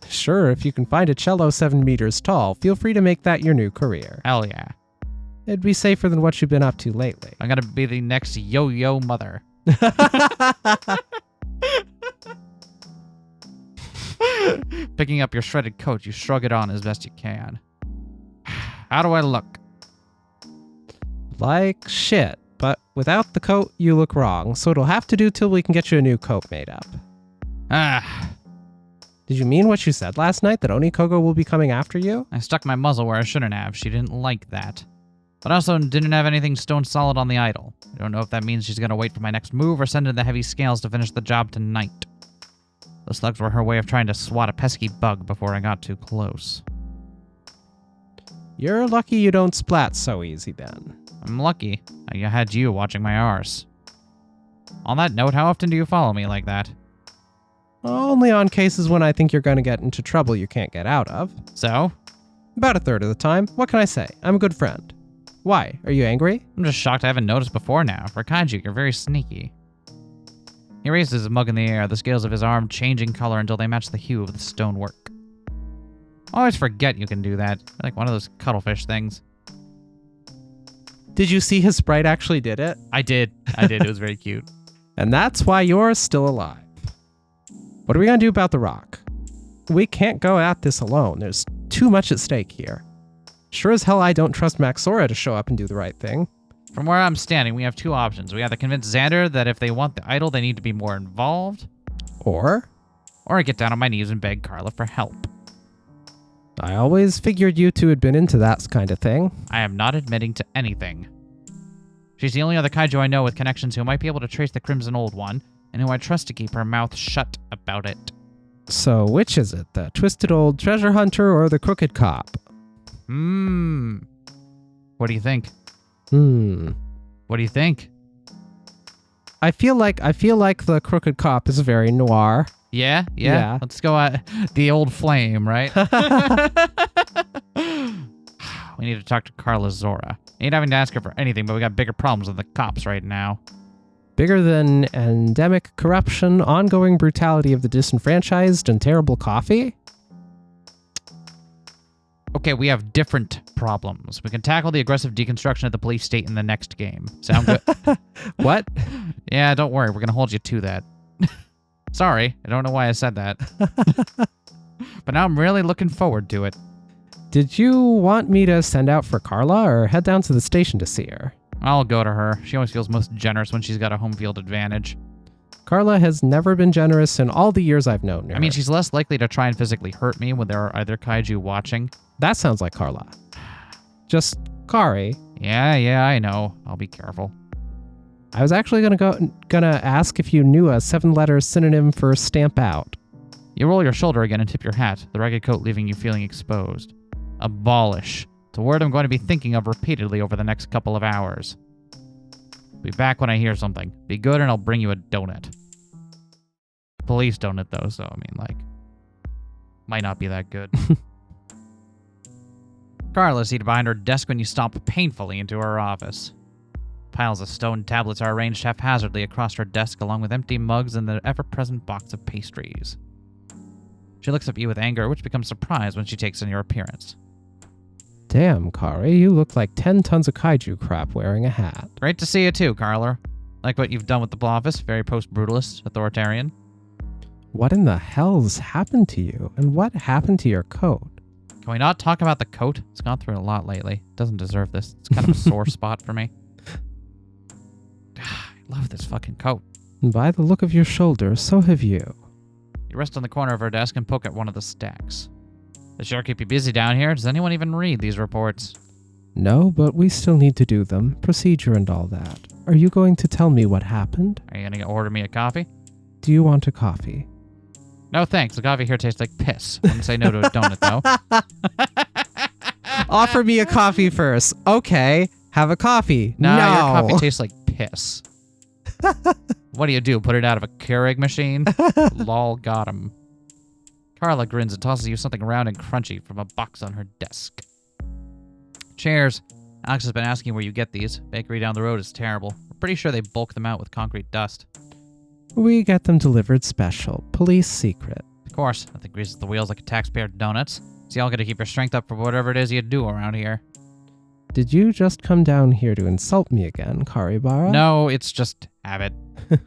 Speaker 3: Sure, if you can find a cello 7 meters tall, feel free to make that your new career.
Speaker 1: Hell yeah.
Speaker 3: It'd be safer than what you've been up to lately.
Speaker 1: I'm gonna be the next yo-yo mother. Picking up your shredded coat, you shrug it on as best you can. How do I look?
Speaker 3: Like shit, but without the coat, you look wrong, so it'll have to do till we can get you a new coat made up. Did you mean what you said last night, that Onikogo will be coming after you?
Speaker 1: I stuck my muzzle where I shouldn't have. She didn't like that. But I also didn't have anything stone solid on the idol. I don't know if that means she's gonna wait for my next move or send in the heavy scales to finish the job tonight. The slugs were her way of trying to swat a pesky bug before I got too close.
Speaker 3: You're lucky you don't splat so easy then.
Speaker 1: I'm lucky. I had you watching my arse. On that note, how often do you follow me like that?
Speaker 3: Only on cases when I think you're going to get into trouble you can't get out of.
Speaker 1: So?
Speaker 3: About a third of the time. What can I say? I'm a good friend. Why? Are you angry?
Speaker 1: I'm just shocked I haven't noticed before now. For Kaiju, you're very sneaky. He raises his mug in the air, the scales of his arm changing color until they match the hue of the stonework. I always forget you can do that. You're like one of those cuttlefish things.
Speaker 3: Did you see his sprite actually did it?
Speaker 1: I did. It was very cute.
Speaker 3: And that's why you're still alive. What are we going to do about the rock? We can't go at this alone. There's too much at stake here. Sure as hell I don't trust Maxora to show up and do the right thing.
Speaker 1: From where I'm standing, we have 2 options. We either convince Xander that if they want the idol, they need to be more involved.
Speaker 3: Or
Speaker 1: I get down on my knees and beg Carla for help.
Speaker 3: I always figured you two had been into that kind of thing.
Speaker 1: I am not admitting to anything. She's the only other Kaiju I know with connections who might be able to trace the Crimson Old One, and who I trust to keep her mouth shut about it.
Speaker 3: So which is it? The twisted old treasure hunter or the crooked cop?
Speaker 1: What do you think? What do you think?
Speaker 3: I feel like the crooked cop is very noir.
Speaker 1: Yeah?
Speaker 3: Yeah.
Speaker 1: Let's go at the old flame, right? We need to talk to Carla Zora. Ain't having to ask her for anything, but we got bigger problems than the cops right now.
Speaker 3: Bigger than endemic corruption, ongoing brutality of the disenfranchised, and terrible coffee?
Speaker 1: Okay, we have different problems. We can tackle the aggressive deconstruction of the police state in the next game. Sound good?
Speaker 3: What?
Speaker 1: Yeah, don't worry. We're going to hold you to that. Sorry, I don't know why I said that. But now I'm really looking forward to it.
Speaker 3: Did you want me to send out for Carla or head down to the station to see her?
Speaker 1: I'll go to her. She always feels most generous when she's got a home field advantage.
Speaker 3: Carla has never been generous in all the years I've known her.
Speaker 1: I mean, she's less likely to try and physically hurt me when there are other kaiju watching.
Speaker 3: That sounds like Carla. Just Kari.
Speaker 1: Yeah, I know. I'll be careful.
Speaker 3: I was actually gonna ask if you knew a 7-letter synonym for stamp out.
Speaker 1: You roll your shoulder again and tip your hat, the ragged coat leaving you feeling exposed. Abolish. It's a word I'm going to be thinking of repeatedly over the next couple of hours. Be back when I hear something. Be good and I'll bring you a donut. Police donut, though, so, I mean, like, might not be that good. Carla seated behind her desk when you stomp painfully into her office. Piles of stone tablets are arranged haphazardly across her desk, along with empty mugs and the ever-present box of pastries. She looks at you with anger, which becomes surprise when she takes in your appearance.
Speaker 3: Damn, Kari, you look like 10 tons of kaiju crap wearing a hat.
Speaker 1: Great to see you too, Carla. Like what you've done with the office, very post-brutalist, authoritarian.
Speaker 3: What in the hell's happened to you? And what happened to your coat?
Speaker 1: Can we not talk about the coat? It's gone through a lot lately. It doesn't deserve this. It's kind of a sore spot for me. I love this fucking coat.
Speaker 3: By the look of your shoulders, so have you.
Speaker 1: You rest on the corner of her desk and poke at one of the stacks. They sure keep you busy down here. Does anyone even read these reports?
Speaker 3: No, but we still need to do them. Procedure and all that. Are you going to tell me what happened?
Speaker 1: Are you going to order me a coffee?
Speaker 3: Do you want a coffee?
Speaker 1: No, thanks. The coffee here tastes like piss. I wouldn't say no to a donut, though.
Speaker 3: Offer me a coffee first. Okay, have a coffee.
Speaker 1: No,
Speaker 3: No.
Speaker 1: your coffee tastes like piss. What do? Put it out of a Keurig machine? Lol, got him. Carla grins and tosses you something round and crunchy from a box on her desk. Chairs. Alex has been asking where you get these. Bakery down the road is terrible. We're pretty sure they bulk them out with concrete dust.
Speaker 3: We get them delivered special. Police secret.
Speaker 1: Of course, nothing greases the wheels like a taxpayer donuts. So y'all gotta keep your strength up for whatever it is you do around here.
Speaker 3: Did you just come down here to insult me again, Karibara?
Speaker 1: No, it's just habit. I'm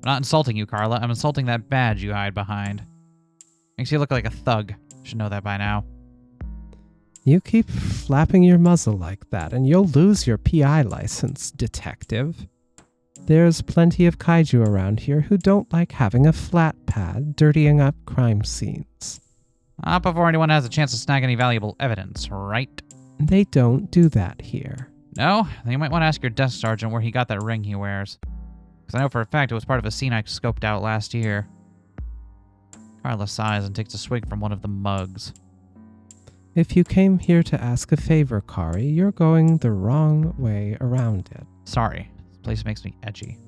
Speaker 1: not insulting you, Carla. I'm insulting that badge you hide behind. Makes you look like a thug. Should know that by now.
Speaker 3: You keep flapping your muzzle like that, and you'll lose your PI license, detective. There's plenty of kaiju around here who don't like having a flat pad dirtying up crime scenes.
Speaker 1: Not before anyone has a chance to snag any valuable evidence, right?
Speaker 3: They don't do that here.
Speaker 1: No? Then you might want to ask your desk sergeant where he got that ring he wears. Because I know for a fact it was part of a scene I scoped out last year. Carla sighs and takes a swig from one of the mugs.
Speaker 3: If you came here to ask a favor, Kari, you're going the wrong way around it.
Speaker 1: Sorry. This place makes me edgy.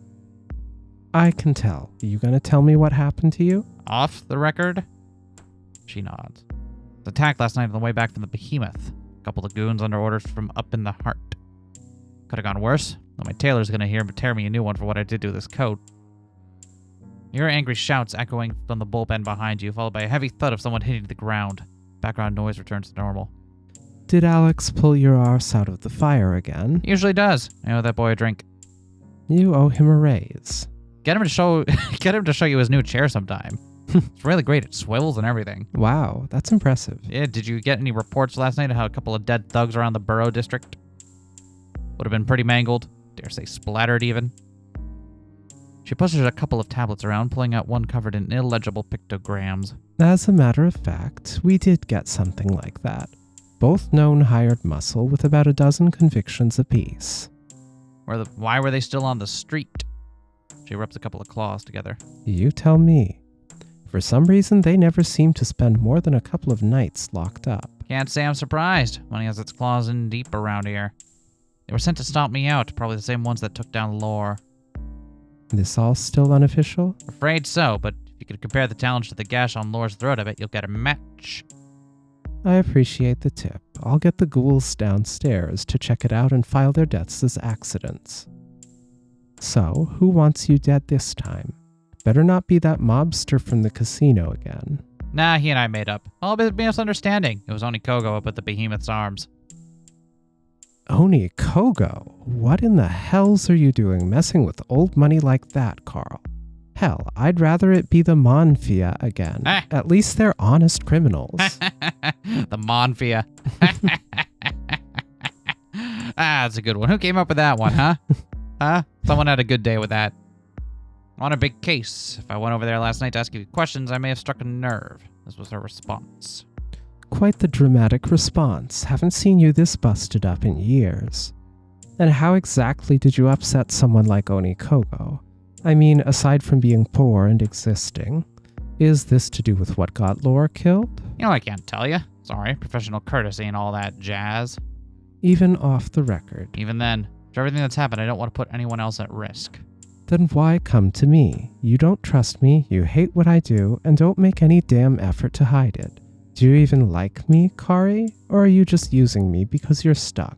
Speaker 3: I can tell. You gonna tell me what happened to you?
Speaker 1: Off the record? She nods. The attack last night on the way back from the behemoth. A couple of goons under orders from up in the heart. Could have gone worse. Though my tailor's gonna tear me a new one for what I did to this coat. You hear angry shouts echoing from the bullpen behind you, followed by a heavy thud of someone hitting the ground. Background noise returns to normal.
Speaker 3: Did Alex pull your arse out of the fire again?
Speaker 1: He usually does. I owe that boy a drink.
Speaker 3: You owe him a raise.
Speaker 1: Get him to show you his new chair sometime. It's really great. It swivels and everything.
Speaker 3: Wow, that's impressive.
Speaker 1: Yeah, did you get any reports last night of how a couple of dead thugs around the borough district would have been pretty mangled? Dare say splattered even. She pushes a couple of tablets around, pulling out one covered in illegible pictograms.
Speaker 3: As a matter of fact, we did get something like that. Both known hired muscle with about a dozen convictions apiece.
Speaker 1: Why were they still on the street? She rubs a couple of claws together.
Speaker 3: You tell me. For some reason, they never seemed to spend more than a couple of nights locked up.
Speaker 1: Can't say I'm surprised. Money has its claws in deep around here. They were sent to stomp me out, probably the same ones that took down Lore.
Speaker 2: This all still unofficial?
Speaker 1: Afraid so, but if you could compare the challenge to the gash on Lore's throat, I bet you'll get a match.
Speaker 2: I appreciate the tip. I'll get the ghouls downstairs to check it out and file their deaths as accidents. So, who wants you dead this time? Better not be that mobster from the casino again.
Speaker 1: Nah, he and I made up. All a misunderstanding. It was only Kogo up at the behemoth's arms.
Speaker 2: EnbyKaiju? What in the hells are you doing messing with old money like that, Carl? Hell, I'd rather it be the Monfia again. At least they're honest criminals.
Speaker 1: The Monfia. That's a good one. Who came up with that one, huh? Huh? Someone had a good day with that. On a big case. If I went over there last night to ask you questions, I may have struck a nerve. This was her response.
Speaker 2: Quite the dramatic response. Haven't seen you this busted up in years. And how exactly did you upset someone like EnbyKaiju? I mean, aside from being poor and existing, is this to do with what got Lore killed?
Speaker 1: You know, I can't tell you. Sorry, professional courtesy and all that jazz.
Speaker 2: Even off the record.
Speaker 1: Even then, for everything that's happened, I don't want to put anyone else at risk.
Speaker 2: Then why come to me? You don't trust me, you hate what I do, and don't make any damn effort to hide it. Do you even like me, Kari? Or are you just using me because you're stuck?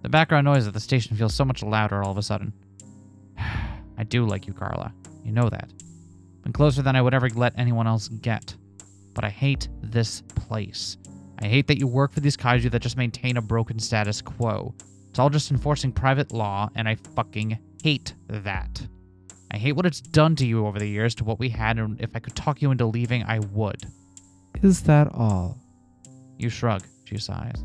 Speaker 1: The background noise at the station feels so much louder all of a sudden. I do like you, Carla. You know that. Been closer than I would ever let anyone else get. But I hate this place. I hate that you work for these kaiju that just maintain a broken status quo. It's all just enforcing private law, and I fucking hate that. I hate what it's done to you over the years, to what we had, and if I could talk you into leaving, I would.
Speaker 2: Is that all?
Speaker 1: You shrug. She sighs.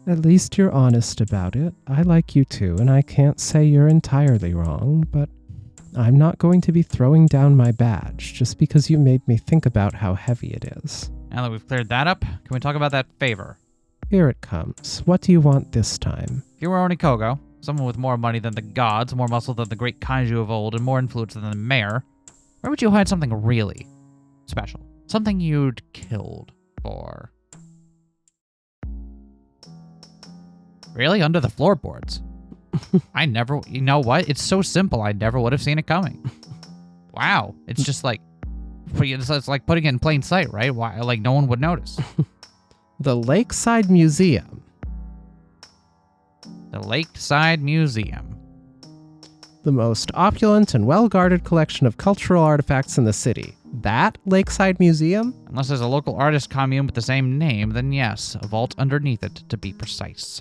Speaker 2: At least you're honest about it. I like you too, and I can't say you're entirely wrong, but I'm not going to be throwing down my badge just because you made me think about how heavy it is.
Speaker 1: Now that we've cleared that up, can we talk about that favor?
Speaker 2: Here it comes. What do you want this time?
Speaker 1: If you were EnbyKaiju, someone with more money than the gods, more muscle than the great kaiju of old, and more influence than the mayor, where would you hide something really special? Something you'd killed for? Really? Under the floorboards? You know what? It's so simple, I never would have seen it coming. Wow. It's just like, it's like putting it in plain sight, right? Why? Like no one would notice.
Speaker 2: The Lakeside Museum.
Speaker 1: The Lakeside Museum.
Speaker 2: The most opulent and well-guarded collection of cultural artifacts in the city. That Lakeside Museum?
Speaker 1: Unless there's a local artist commune with the same name, then yes, a vault underneath it, to be precise.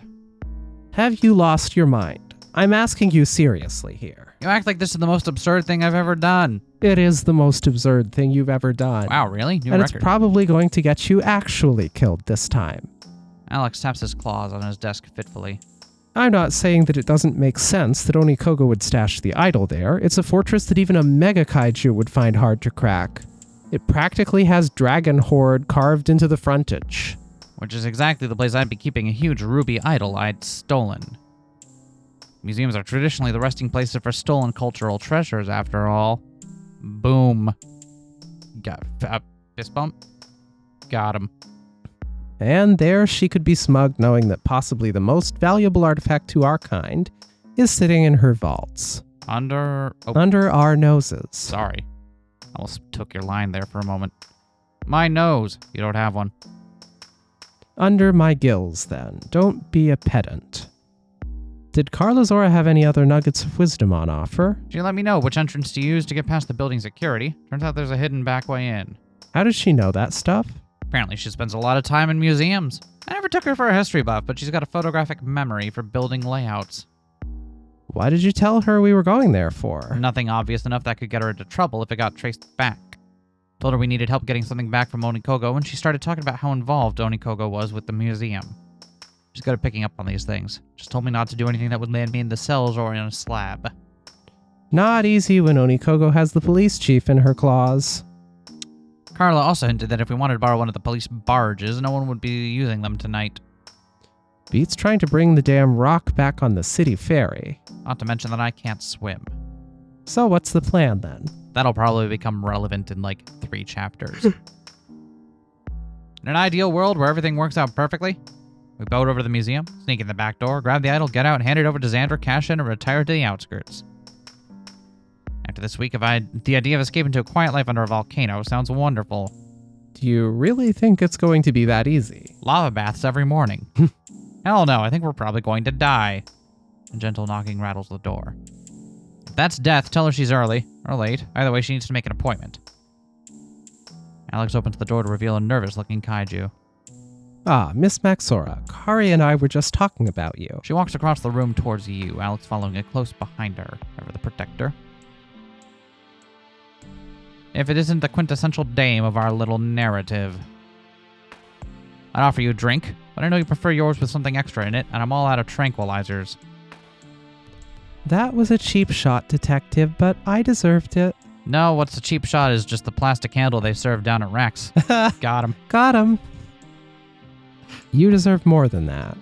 Speaker 2: Have you lost your mind? I'm asking you seriously here.
Speaker 1: You act like this is the most absurd thing I've ever done.
Speaker 2: It is the most absurd thing you've ever done.
Speaker 1: Wow, really? New
Speaker 2: and
Speaker 1: record.
Speaker 2: It's probably going to get you actually killed this time.
Speaker 1: Alex taps his claws on his desk fitfully.
Speaker 2: I'm not saying that it doesn't make sense that EnbyKaiju would stash the idol there. It's a fortress that even a mega kaiju would find hard to crack. It practically has dragon horde carved into the frontage.
Speaker 1: Which is exactly the place I'd be keeping a huge ruby idol I'd stolen. Museums are traditionally the resting places for stolen cultural treasures, after all. Boom. Got fist bump. Got him.
Speaker 2: And there she could be smug knowing that possibly the most valuable artifact to our kind is sitting in her vaults.
Speaker 1: Under
Speaker 2: our noses.
Speaker 1: Sorry. I almost took your line there for a moment. My nose. You don't have one.
Speaker 2: Under my gills, then. Don't be a pedant. Did Carla Zora have any other nuggets of wisdom on offer?
Speaker 1: She let me know which entrance to use to get past the building security. Turns out there's a hidden back way in.
Speaker 2: How does she know that stuff?
Speaker 1: Apparently she spends a lot of time in museums. I never took her for a history buff, but she's got a photographic memory for building layouts.
Speaker 2: Why did you tell her we were going there for?
Speaker 1: Nothing obvious enough that could get her into trouble if it got traced back. Told her we needed help getting something back from EnbyKaiju, and she started talking about how involved EnbyKaiju was with the museum. She's good at picking up on these things. Just told me not to do anything that would land me in the cells or in a slab.
Speaker 2: Not easy when EnbyKaiju has the police chief in her claws.
Speaker 1: Carla also hinted that if we wanted to borrow one of the police barges, no one would be using them tonight.
Speaker 2: Beats trying to bring the damn rock back on the city ferry.
Speaker 1: Not to mention that I can't swim.
Speaker 2: So what's the plan then?
Speaker 1: That'll probably become relevant in like 3 chapters. In an ideal world where everything works out perfectly, we boat over to the museum, sneak in the back door, grab the idol, get out, hand it over to Xander, cash in, and retire to the outskirts. After this week, the idea of escaping to a quiet life under a volcano sounds wonderful.
Speaker 3: Do you really think it's going to be that easy?
Speaker 1: Lava baths every morning. Hell no, I think we're probably going to die. A gentle knocking rattles the door. If that's death, tell her she's early, or late. Either way, she needs to make an appointment. Alex opens the door to reveal a nervous-looking kaiju.
Speaker 3: Ah, Miss Maxora, Kari and I were just talking about you.
Speaker 1: She walks across the room towards you, Alex following it close behind her, ever the protector. If it isn't the quintessential dame of our little narrative. I'd offer you a drink, but I know you prefer yours with something extra in it, and I'm all out of tranquilizers.
Speaker 3: That was a cheap shot, Detective, but I deserved it.
Speaker 1: No, what's the cheap shot is just the plastic candle they serve down at Rex. Got him.
Speaker 3: Got him. You deserve more than that.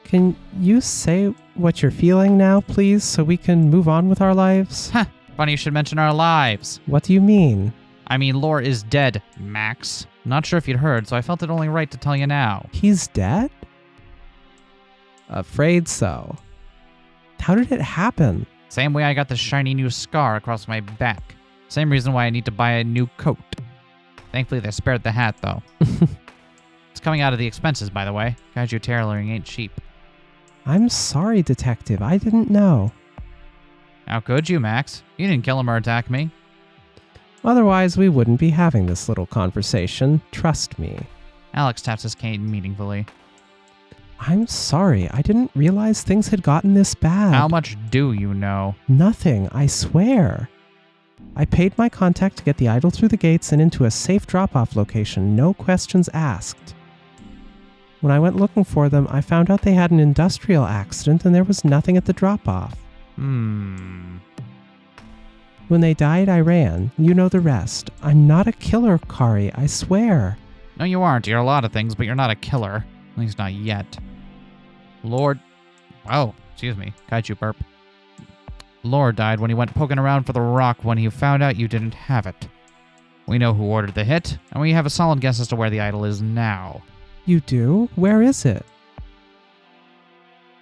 Speaker 3: Can you say what you're feeling now, please, so we can move on with our lives?
Speaker 1: Huh. Funny you should mention our lives.
Speaker 3: What do you mean?
Speaker 1: I mean, Lore is dead, Max. Not sure if you'd heard, so I felt it only right to tell you now.
Speaker 3: He's dead? Afraid so. How did it happen?
Speaker 1: Same way I got this shiny new scar across my back. Same reason why I need to buy a new coat. Thankfully, they spared the hat, though. It's coming out of the expenses, by the way. Kaiju tailoring ain't cheap.
Speaker 3: I'm sorry, Detective. I didn't know.
Speaker 1: How could you, Max? You didn't kill him or attack me.
Speaker 3: Otherwise, we wouldn't be having this little conversation. Trust me.
Speaker 1: Alex taps his cane meaningfully.
Speaker 3: I'm sorry. I didn't realize things had gotten this bad.
Speaker 1: How much do you know?
Speaker 3: Nothing, I swear. I paid my contact to get the idol through the gates and into a safe drop-off location, no questions asked. When I went looking for them, I found out they had an industrial accident and there was nothing at the drop-off. When they died, I ran. You know the rest. I'm not a killer, Kari, I swear.
Speaker 1: No, you aren't. You're a lot of things, but you're not a killer. At least not yet. Lord... Oh, excuse me. Kaiju burp. Lord died when he went poking around for the rock when he found out you didn't have it. We know who ordered the hit, and we have a solid guess as to where the idol is now.
Speaker 3: You do? Where is it?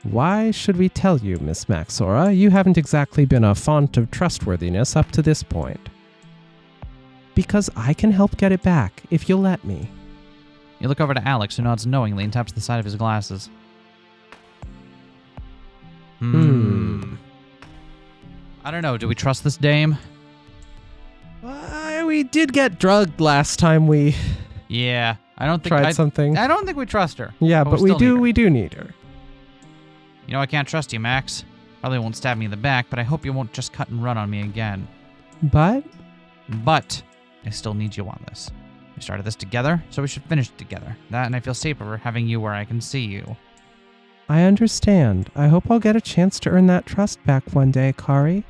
Speaker 3: Why should we tell you, Miss Maxora? You haven't exactly been a font of trustworthiness up to this point. Because I can help get it back, if you'll let me.
Speaker 1: You look over to Alex, who nods knowingly and taps the side of his glasses. I don't know, do we trust this dame?
Speaker 3: We did get drugged last time we
Speaker 1: Yeah, I don't think
Speaker 3: tried something.
Speaker 1: I don't think we trust her.
Speaker 3: Yeah, but we do need her.
Speaker 1: You know I can't trust you, Max. Probably won't stab me in the back, but I hope you won't just cut and run on me again.
Speaker 3: But
Speaker 1: I still need you on this. We started this together, so we should finish it together. That, and I feel safer having you where I can see you.
Speaker 3: I understand. I hope I'll get a chance to earn that trust back one day, Kari.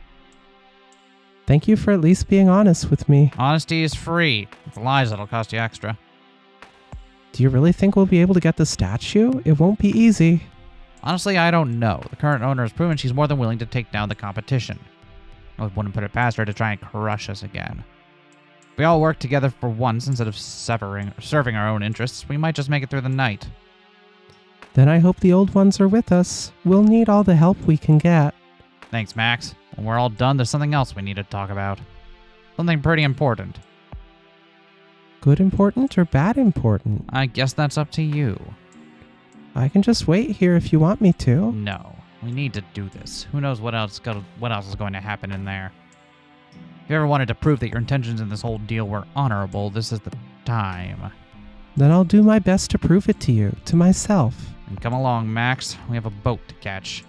Speaker 3: Thank you for at least being honest with me.
Speaker 1: Honesty is free. With lies, it'll cost you extra.
Speaker 3: Do you really think we'll be able to get the statue? It won't be easy.
Speaker 1: Honestly, I don't know. The current owner has proven she's more than willing to take down the competition. I wouldn't put it past her to try and crush us again. If we all work together for once instead of serving our own interests, we might just make it through the night.
Speaker 3: Then I hope the old ones are with us. We'll need all the help we can get.
Speaker 1: Thanks, Max. When we're all done, there's something else we need to talk about. Something pretty important.
Speaker 3: Good important or bad important?
Speaker 1: I guess that's up to you.
Speaker 3: I can just wait here if you want me to.
Speaker 1: No, we need to do this. Who knows what else is going to happen in there. If you ever wanted to prove that your intentions in this whole deal were honorable, this is the time.
Speaker 3: Then I'll do my best to prove it to you, to myself.
Speaker 1: And come along, Max. We have a boat to catch.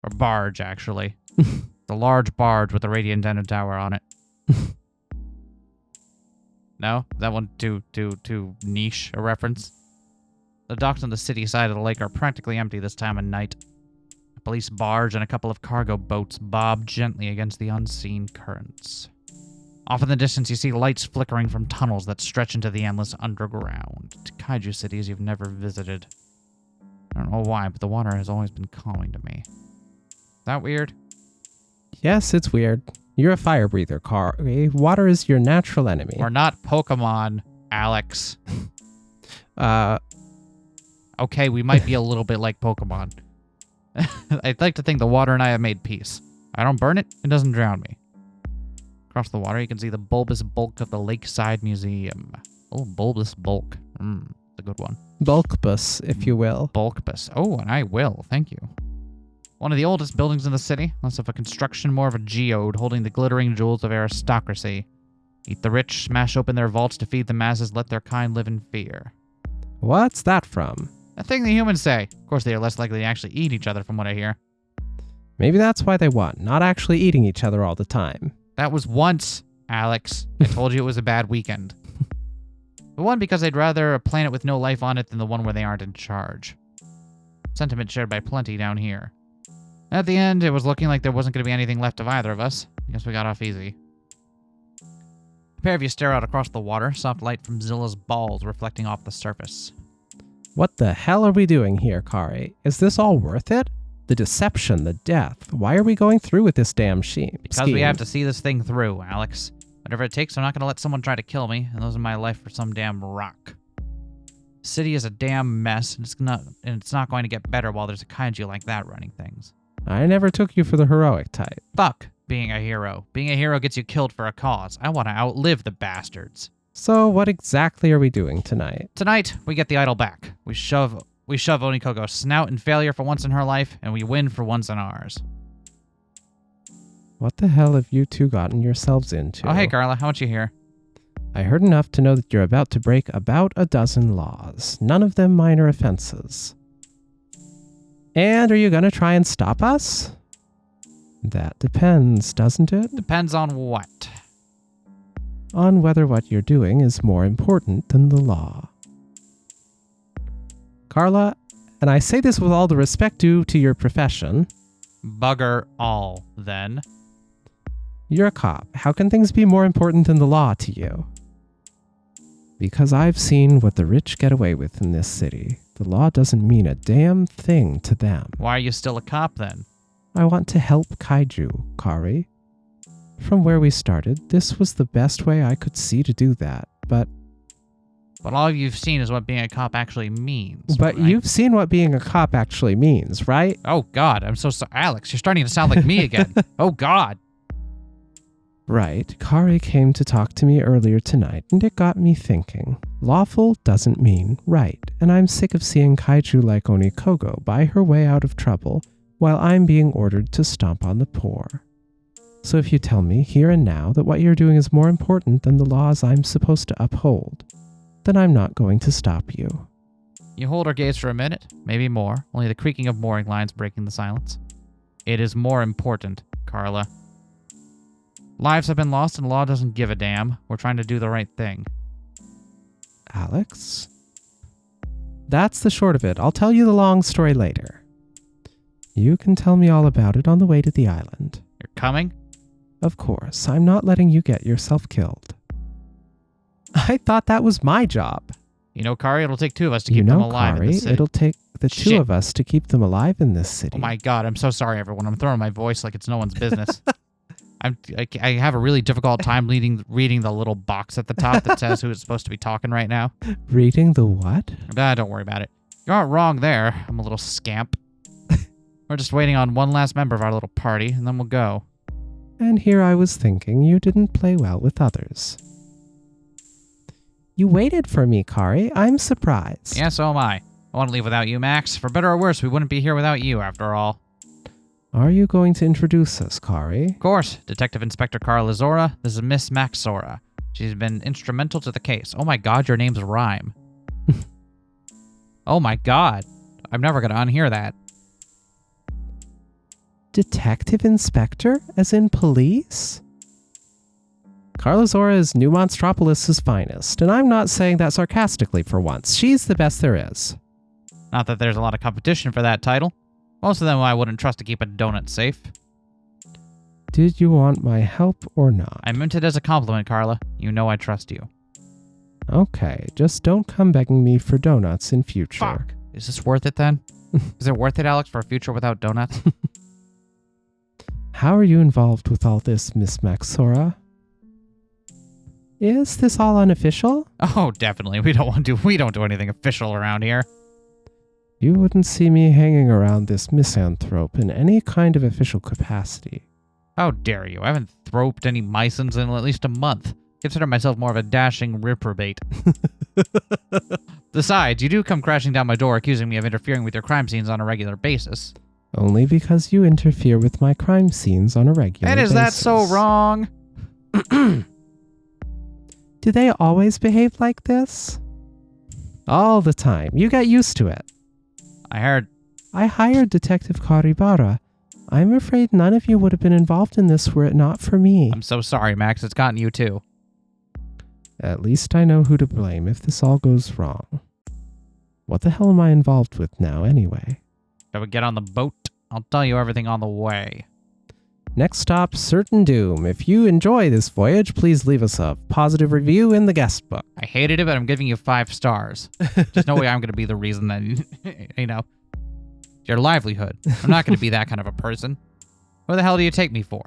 Speaker 1: Or barge, actually. The large barge with the radiant end tower on it. No? Is that one too niche a reference? The docks on the city side of the lake are practically empty this time of night. A police barge and a couple of cargo boats bob gently against the unseen currents. Off in the distance, you see lights flickering from tunnels that stretch into the endless underground to kaiju cities you've never visited. I don't know why, but the water has always been calming to me. Is that weird?
Speaker 3: Yes, it's weird. You're a fire breather, Kari. Water is your natural enemy.
Speaker 1: We're not Pokemon. Alex.
Speaker 3: Uh,
Speaker 1: Okay, we might be a little bit like Pokemon. I'd like to think the water and I have made peace. I don't burn it, it doesn't drown me. Across the water, you can see the bulbous bulk of the Lakeside Museum. Oh, bulbous bulk. That's a good one.
Speaker 3: bulbous, if you will.
Speaker 1: Bulbous. Oh, and I will. Thank you. One of the oldest buildings in the city. Less of a construction, more of a geode, holding the glittering jewels of aristocracy. Eat the rich, smash open their vaults to feed the masses, let their kind live in fear.
Speaker 3: What's that from?
Speaker 1: A thing the humans say. Of course, they are less likely to actually eat each other, from what I hear.
Speaker 3: Maybe that's why they won, not actually eating each other all the time.
Speaker 1: That was once, Alex. I told you it was a bad weekend. The one because I'd rather a planet with no life on it than the one where they aren't in charge. Sentiment shared by plenty down here. At the end, it was looking like there wasn't going to be anything left of either of us. I guess we got off easy. A pair of you stare out across the water, soft light from Zilla's balls reflecting off the surface.
Speaker 3: What the hell are we doing here, Kari? Is this all worth it? The deception, the death. Why are we going through with this damn scheme?
Speaker 1: Because we have to see this thing through, Alex. Whatever it takes, I'm not going to let someone try to kill me and lose my life for some damn rock. The city is a damn mess, and it's not going to get better while there's a kaiju like that running things.
Speaker 3: I never took you for the heroic type.
Speaker 1: Fuck being a hero. Being a hero gets you killed for a cause. I want to outlive the bastards.
Speaker 3: So what exactly are we doing tonight?
Speaker 1: Tonight, we get the idol back. We shove Onikoko's snout in failure for once in her life, and we win for once in ours.
Speaker 3: What the hell have you two gotten yourselves into?
Speaker 1: Oh, hey, Carla. How much you hear?
Speaker 3: I heard enough to know that you're about to break about a dozen laws, none of them minor offenses. And are you going to try and stop us? That depends, doesn't it?
Speaker 1: Depends on what?
Speaker 3: On whether what you're doing is more important than the law. Carla, and I say this with all the respect due to your profession.
Speaker 1: Bugger all, then.
Speaker 3: You're a cop. How can things be more important than the law to you? Because I've seen what the rich get away with in this city. The law doesn't mean a damn thing to them.
Speaker 1: Why are you still a cop, then?
Speaker 3: I want to help Kaiju, Kari. From where we started, this was the best way I could see to do that, but
Speaker 1: all you've seen is what being a cop actually means.
Speaker 3: But
Speaker 1: right?
Speaker 3: You've seen what being a cop actually means, right?
Speaker 1: Oh, God. I'm so sorry. Alex, you're starting to sound like me again. Oh, God.
Speaker 3: Right. Kari came to talk to me earlier tonight, and it got me thinking. Lawful doesn't mean right, and I'm sick of seeing Kaiju like Onikogo buy her way out of trouble while I'm being ordered to stomp on the poor. So if you tell me here and now that what you're doing is more important than the laws I'm supposed to uphold, then I'm not going to stop you.
Speaker 1: You hold our gaze for a minute, maybe more, only the creaking of mooring lines breaking the silence. It is more important, Carla. Lives have been lost and the law doesn't give a damn. We're trying to do the right thing.
Speaker 3: Alex? That's the short of it. I'll tell you the long story later. You can tell me all about it on the way to the island.
Speaker 1: You're coming?
Speaker 3: Of course, I'm not letting you get yourself killed. I thought that was my job.
Speaker 1: You know, Kari, it'll take two of us to keep them alive in this city.
Speaker 3: It'll take the two of us to keep them alive in this city.
Speaker 1: Oh my God, I'm so sorry, everyone. I'm throwing my voice like it's no one's business. I have a really difficult time reading the little box at the top that says who is supposed to be talking right now.
Speaker 3: Reading the what?
Speaker 1: Don't worry about it. You aren't wrong there. I'm a little scamp. We're just waiting on one last member of our little party, and then we'll go.
Speaker 3: And here I was thinking you didn't play well with others. You waited for me, Kari. I'm surprised.
Speaker 1: Yeah, so am I. I want to leave without you, Max. For better or worse, we wouldn't be here without you, after all.
Speaker 3: Are you going to introduce us, Kari?
Speaker 1: Of course. Detective Inspector Carla Zora. This is Miss Max Zora. She's been instrumental to the case. Oh my God, your name's Rhyme. Oh my God. I'm never going to unhear that.
Speaker 3: Detective Inspector? As in police? Carla Zora is New Monstropolis' finest, and I'm not saying that sarcastically for once. She's the best there is.
Speaker 1: Not that there's a lot of competition for that title. Most of them I wouldn't trust to keep a donut safe.
Speaker 3: Did you want my help or not?
Speaker 1: I meant it as a compliment, Carla. You know I trust you.
Speaker 3: Okay, just don't come begging me for donuts in future.
Speaker 1: Fuck. Is this worth it then? Is it worth it, Alex, for a future without donuts?
Speaker 3: How are you involved with all this, Miss Max Zora?
Speaker 2: Is this all unofficial?
Speaker 1: Oh, definitely. We don't do anything official around here.
Speaker 2: You wouldn't see me hanging around this misanthrope in any kind of official capacity.
Speaker 1: How dare you? I haven't throped any Mysons in at least a month. Consider myself more of a dashing reprobate. Besides, you do come crashing down my door accusing me of interfering with your crime scenes on a regular basis.
Speaker 2: Only because you interfere with my crime scenes on a regular basis.
Speaker 1: And is that so wrong?
Speaker 2: Do they always behave like this? All the time. You get used to it. I hired Detective Karibara. I'm afraid none of you would have been involved in this were it not for me.
Speaker 1: I'm so sorry, Max. It's gotten you too.
Speaker 2: At least I know who to blame if this all goes wrong. What the hell am I involved with now, anyway?
Speaker 1: Shall we get on the boat? I'll tell you everything on the way.
Speaker 2: Next stop, Certain Doom. If you enjoy this voyage, please leave us a positive review in the guest book.
Speaker 1: I hated it, but I'm giving you 5 stars. There's no way I'm going to be the reason that, your livelihood. I'm not going to be that kind of a person. What the hell do you take me for?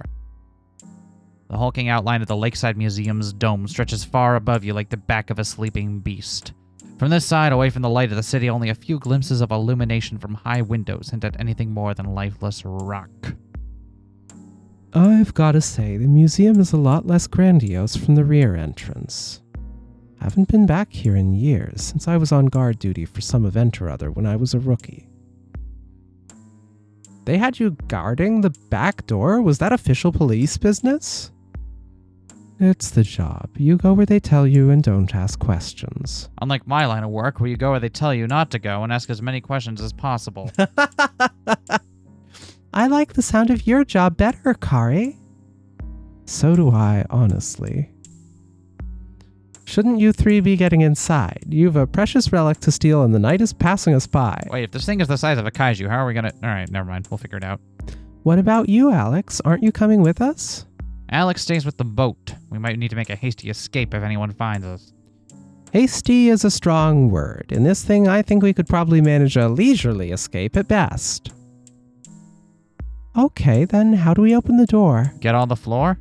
Speaker 1: The hulking outline of the Lakeside Museum's dome stretches far above you like the back of a sleeping beast. From this side, away from the light of the city, only a few glimpses of illumination from high windows hint at anything more than lifeless rock.
Speaker 2: I've got to say, the museum is a lot less grandiose from the rear entrance. Haven't been back here in years, since I was on guard duty for some event or other when I was a rookie. They had you guarding the back door? Was that official police business? It's the job. You go where they tell you and don't ask questions.
Speaker 1: Unlike my line of work, where you go where they tell you not to go and ask as many questions as possible.
Speaker 2: I like the sound of your job better, Kari. So do I, honestly. Shouldn't you 3 be getting inside? You've a precious relic to steal and the night is passing us by.
Speaker 1: Wait, if this thing is the size of a kaiju, how are we gonna... Alright, never mind. We'll figure it out.
Speaker 2: What about you, Alex? Aren't you coming with us?
Speaker 1: Alex stays with the boat. We might need to make a hasty escape if anyone finds us.
Speaker 2: Hasty is a strong word. In this thing, I think we could probably manage a leisurely escape at best. Okay, then how do we open the door?
Speaker 1: Get on the floor?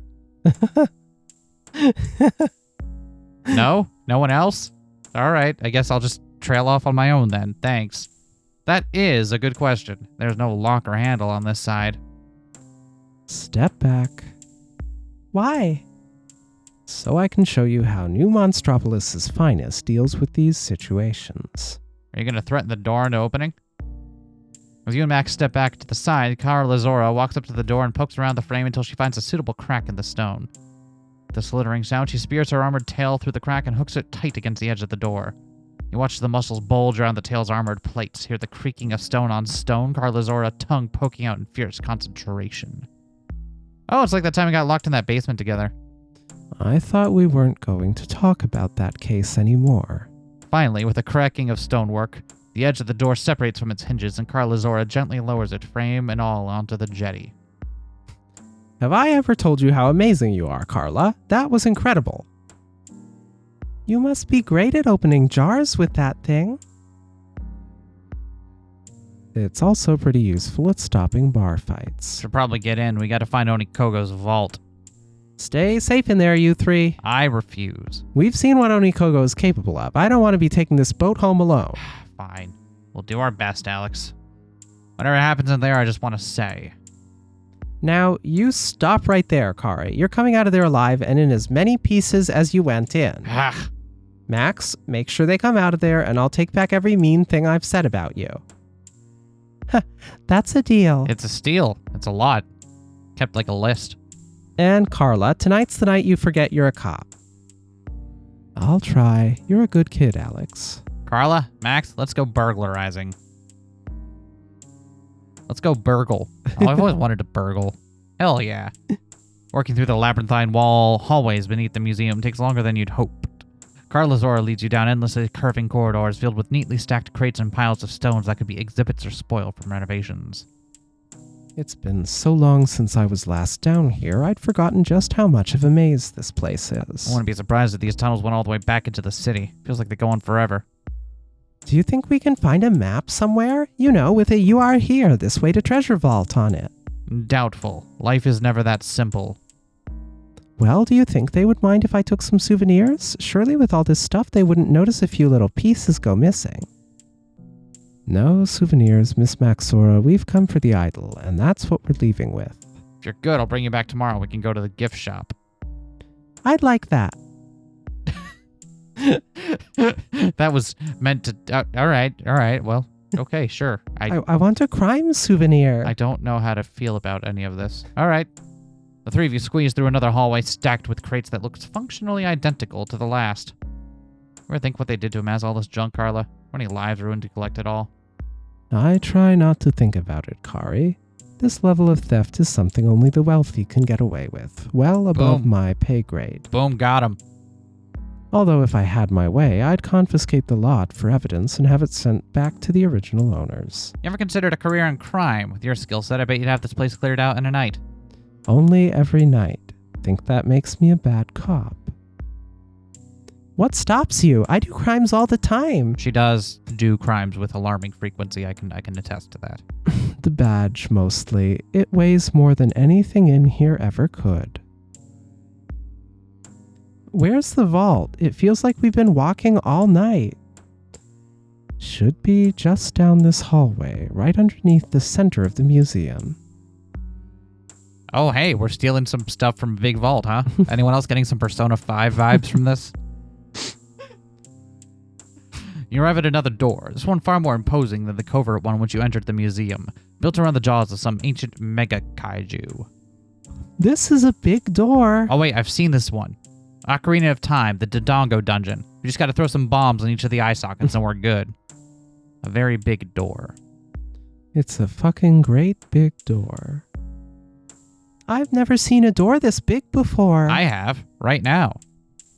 Speaker 1: No? No one else? Alright, I guess I'll just trail off on my own then. Thanks. That is a good question. There's no lock or handle on this side.
Speaker 2: Step back. Why? So I can show you how New Monstropolis' finest deals with these situations.
Speaker 1: Are you going to threaten the door into opening? As you and Max step back to the side, Carla Zora walks up to the door and pokes around the frame until she finds a suitable crack in the stone. With a slithering sound, she spears her armored tail through the crack and hooks it tight against the edge of the door. You watch the muscles bulge around the tail's armored plates, hear the creaking of stone on stone, Carla Zora tongue poking out in fierce concentration. Oh, it's like that time we got locked in that basement together.
Speaker 2: I thought we weren't going to talk about that case anymore.
Speaker 1: Finally, with a cracking of stonework, the edge of the door separates from its hinges and Carla Zora gently lowers it, frame and all, onto the jetty.
Speaker 2: Have I ever told you how amazing you are, Carla? That was incredible. You must be great at opening jars with that thing. It's also pretty useful at stopping bar fights.
Speaker 1: Should probably get in. We gotta find Onikogo's vault.
Speaker 2: Stay safe in there, you 3.
Speaker 1: I refuse.
Speaker 2: We've seen what Onikogo is capable of. I don't want to be taking this boat home alone.
Speaker 1: Fine. We'll do our best, Alex. Whatever happens in there, I just want to say.
Speaker 2: Now, you stop right there, Kari. You're coming out of there alive and in as many pieces as you went in. Max, make sure they come out of there and I'll take back every mean thing I've said about you. That's a deal.
Speaker 1: It's a steal. It's a lot. Kept like a list.
Speaker 2: And Carla, tonight's the night you forget you're a cop. I'll try. You're a good kid, Alex.
Speaker 1: Carla, Max, let's go burglarizing. Let's go burgle. Oh, I've always wanted to burgle. Hell yeah. Working through the labyrinthine hallways beneath the museum takes longer than you'd hoped. Carla Zora leads you down endlessly curving corridors filled with neatly stacked crates and piles of stones that could be exhibits or spoil from renovations.
Speaker 2: It's been so long since I was last down here, I'd forgotten just how much of a maze this place is.
Speaker 1: I wouldn't be surprised if these tunnels went all the way back into the city. Feels like they go on forever.
Speaker 2: Do you think we can find a map somewhere? You know, with a "You are here, this way to Treasure Vault" on it.
Speaker 1: Doubtful. Life is never that simple.
Speaker 2: Well, do you think they would mind if I took some souvenirs? Surely with all this stuff, they wouldn't notice a few little pieces go missing. No souvenirs, Miss Maxora. We've come for the idol, and that's what we're leaving with.
Speaker 1: If you're good, I'll bring you back tomorrow. We can go to the gift shop.
Speaker 2: I'd like that.
Speaker 1: That was meant to... all right. Well, okay, sure.
Speaker 2: I want a crime souvenir.
Speaker 1: I don't know how to feel about any of this. All right. The three of you squeeze through another hallway stacked with crates that looks functionally identical to the last. Ever think what they did to amass all this junk, Carla? How many lives ruined to collect it all?
Speaker 2: I try not to think about it, Kari. This level of theft is something only the wealthy can get away with, well above my pay grade.
Speaker 1: Boom, got him.
Speaker 2: Although if I had my way, I'd confiscate the lot for evidence and have it sent back to the original owners.
Speaker 1: You ever considered a career in crime? With your skill set, I bet you'd have this place cleared out in a night.
Speaker 2: Only every night. Think that makes me a bad cop. What stops you? I do crimes all the time.
Speaker 1: She does do crimes with alarming frequency. I can attest to that.
Speaker 2: The badge, mostly. It weighs more than anything in here ever could. Where's the vault? It feels like we've been walking all night. Should be just down this hallway, right underneath the center of the museum.
Speaker 1: Oh, hey, we're stealing some stuff from Big Vault, huh? Anyone else getting some Persona 5 vibes from this? You arrive at another door, this one far more imposing than the covert one which you entered the museum, built around the jaws of some ancient mega kaiju.
Speaker 2: This is a big door.
Speaker 1: Oh wait, I've seen this one. Ocarina of Time, the Dodongo dungeon. We just gotta throw some bombs on each of the eye sockets and we're good. A very big door.
Speaker 2: It's a fucking great big door. I've never seen a door this big before.
Speaker 1: I have, right now.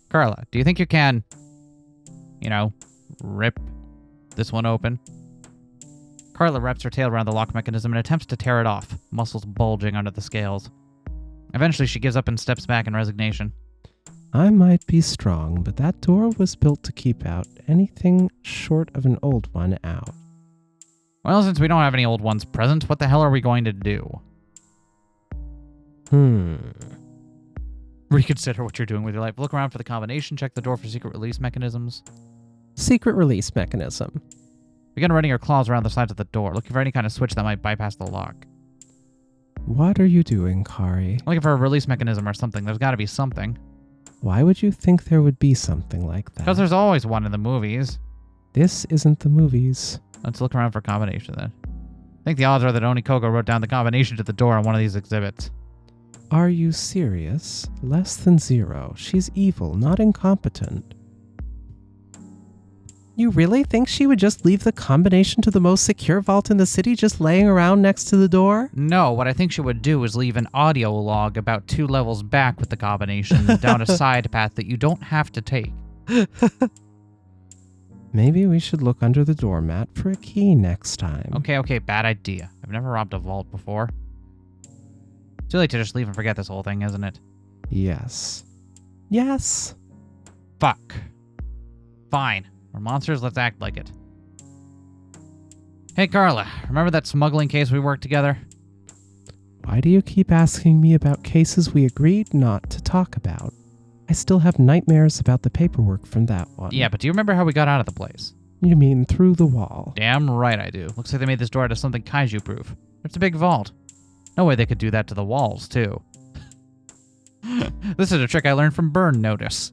Speaker 1: Carla, do you think you can, rip this one open? Carla wraps her tail around the lock mechanism and attempts to tear it off, muscles bulging under the scales. Eventually, she gives up and steps back in resignation.
Speaker 2: I might be strong, but that door was built to keep out anything short of an old one out.
Speaker 1: Well, since we don't have any old ones present, what the hell are we going to do? Reconsider what you're doing with your life. Look around for the combination. Check the door for secret release mechanisms.
Speaker 2: Secret release mechanism.
Speaker 1: Begin running your claws around the sides of the door, looking for any kind of switch that might bypass the lock.
Speaker 2: What are you doing, Kari?
Speaker 1: Looking for a release mechanism or something. There's got to be something.
Speaker 2: Why would you think there would be something like that?
Speaker 1: Because there's always one in the movies.
Speaker 2: This isn't the movies.
Speaker 1: Let's look around for a combination then. I think the odds are that Onikogo wrote down the combination to the door on one of these exhibits.
Speaker 2: Are you serious? Less than 0. She's evil, not incompetent. You really think she would just leave the combination to the most secure vault in the city just laying around next to the door?
Speaker 1: No, what I think she would do is leave an audio log about 2 levels back with the combination down a side path that you don't have to take.
Speaker 2: Maybe we should look under the doormat for a key next time.
Speaker 1: Okay, bad idea. I've never robbed a vault before. Too late to just leave and forget this whole thing, isn't it?
Speaker 2: Yes. Yes.
Speaker 1: Fuck. Fine. We're monsters, let's act like it. Hey, Carla, remember that smuggling case we worked together?
Speaker 2: Why do you keep asking me about cases we agreed not to talk about? I still have nightmares about the paperwork from that one.
Speaker 1: Yeah, but do you remember how we got out of the place?
Speaker 2: You mean through the wall?
Speaker 1: Damn right I do. Looks like they made this door out of something kaiju-proof. It's a big vault. No way they could do that to the walls, too. This is a trick I learned from Burn Notice.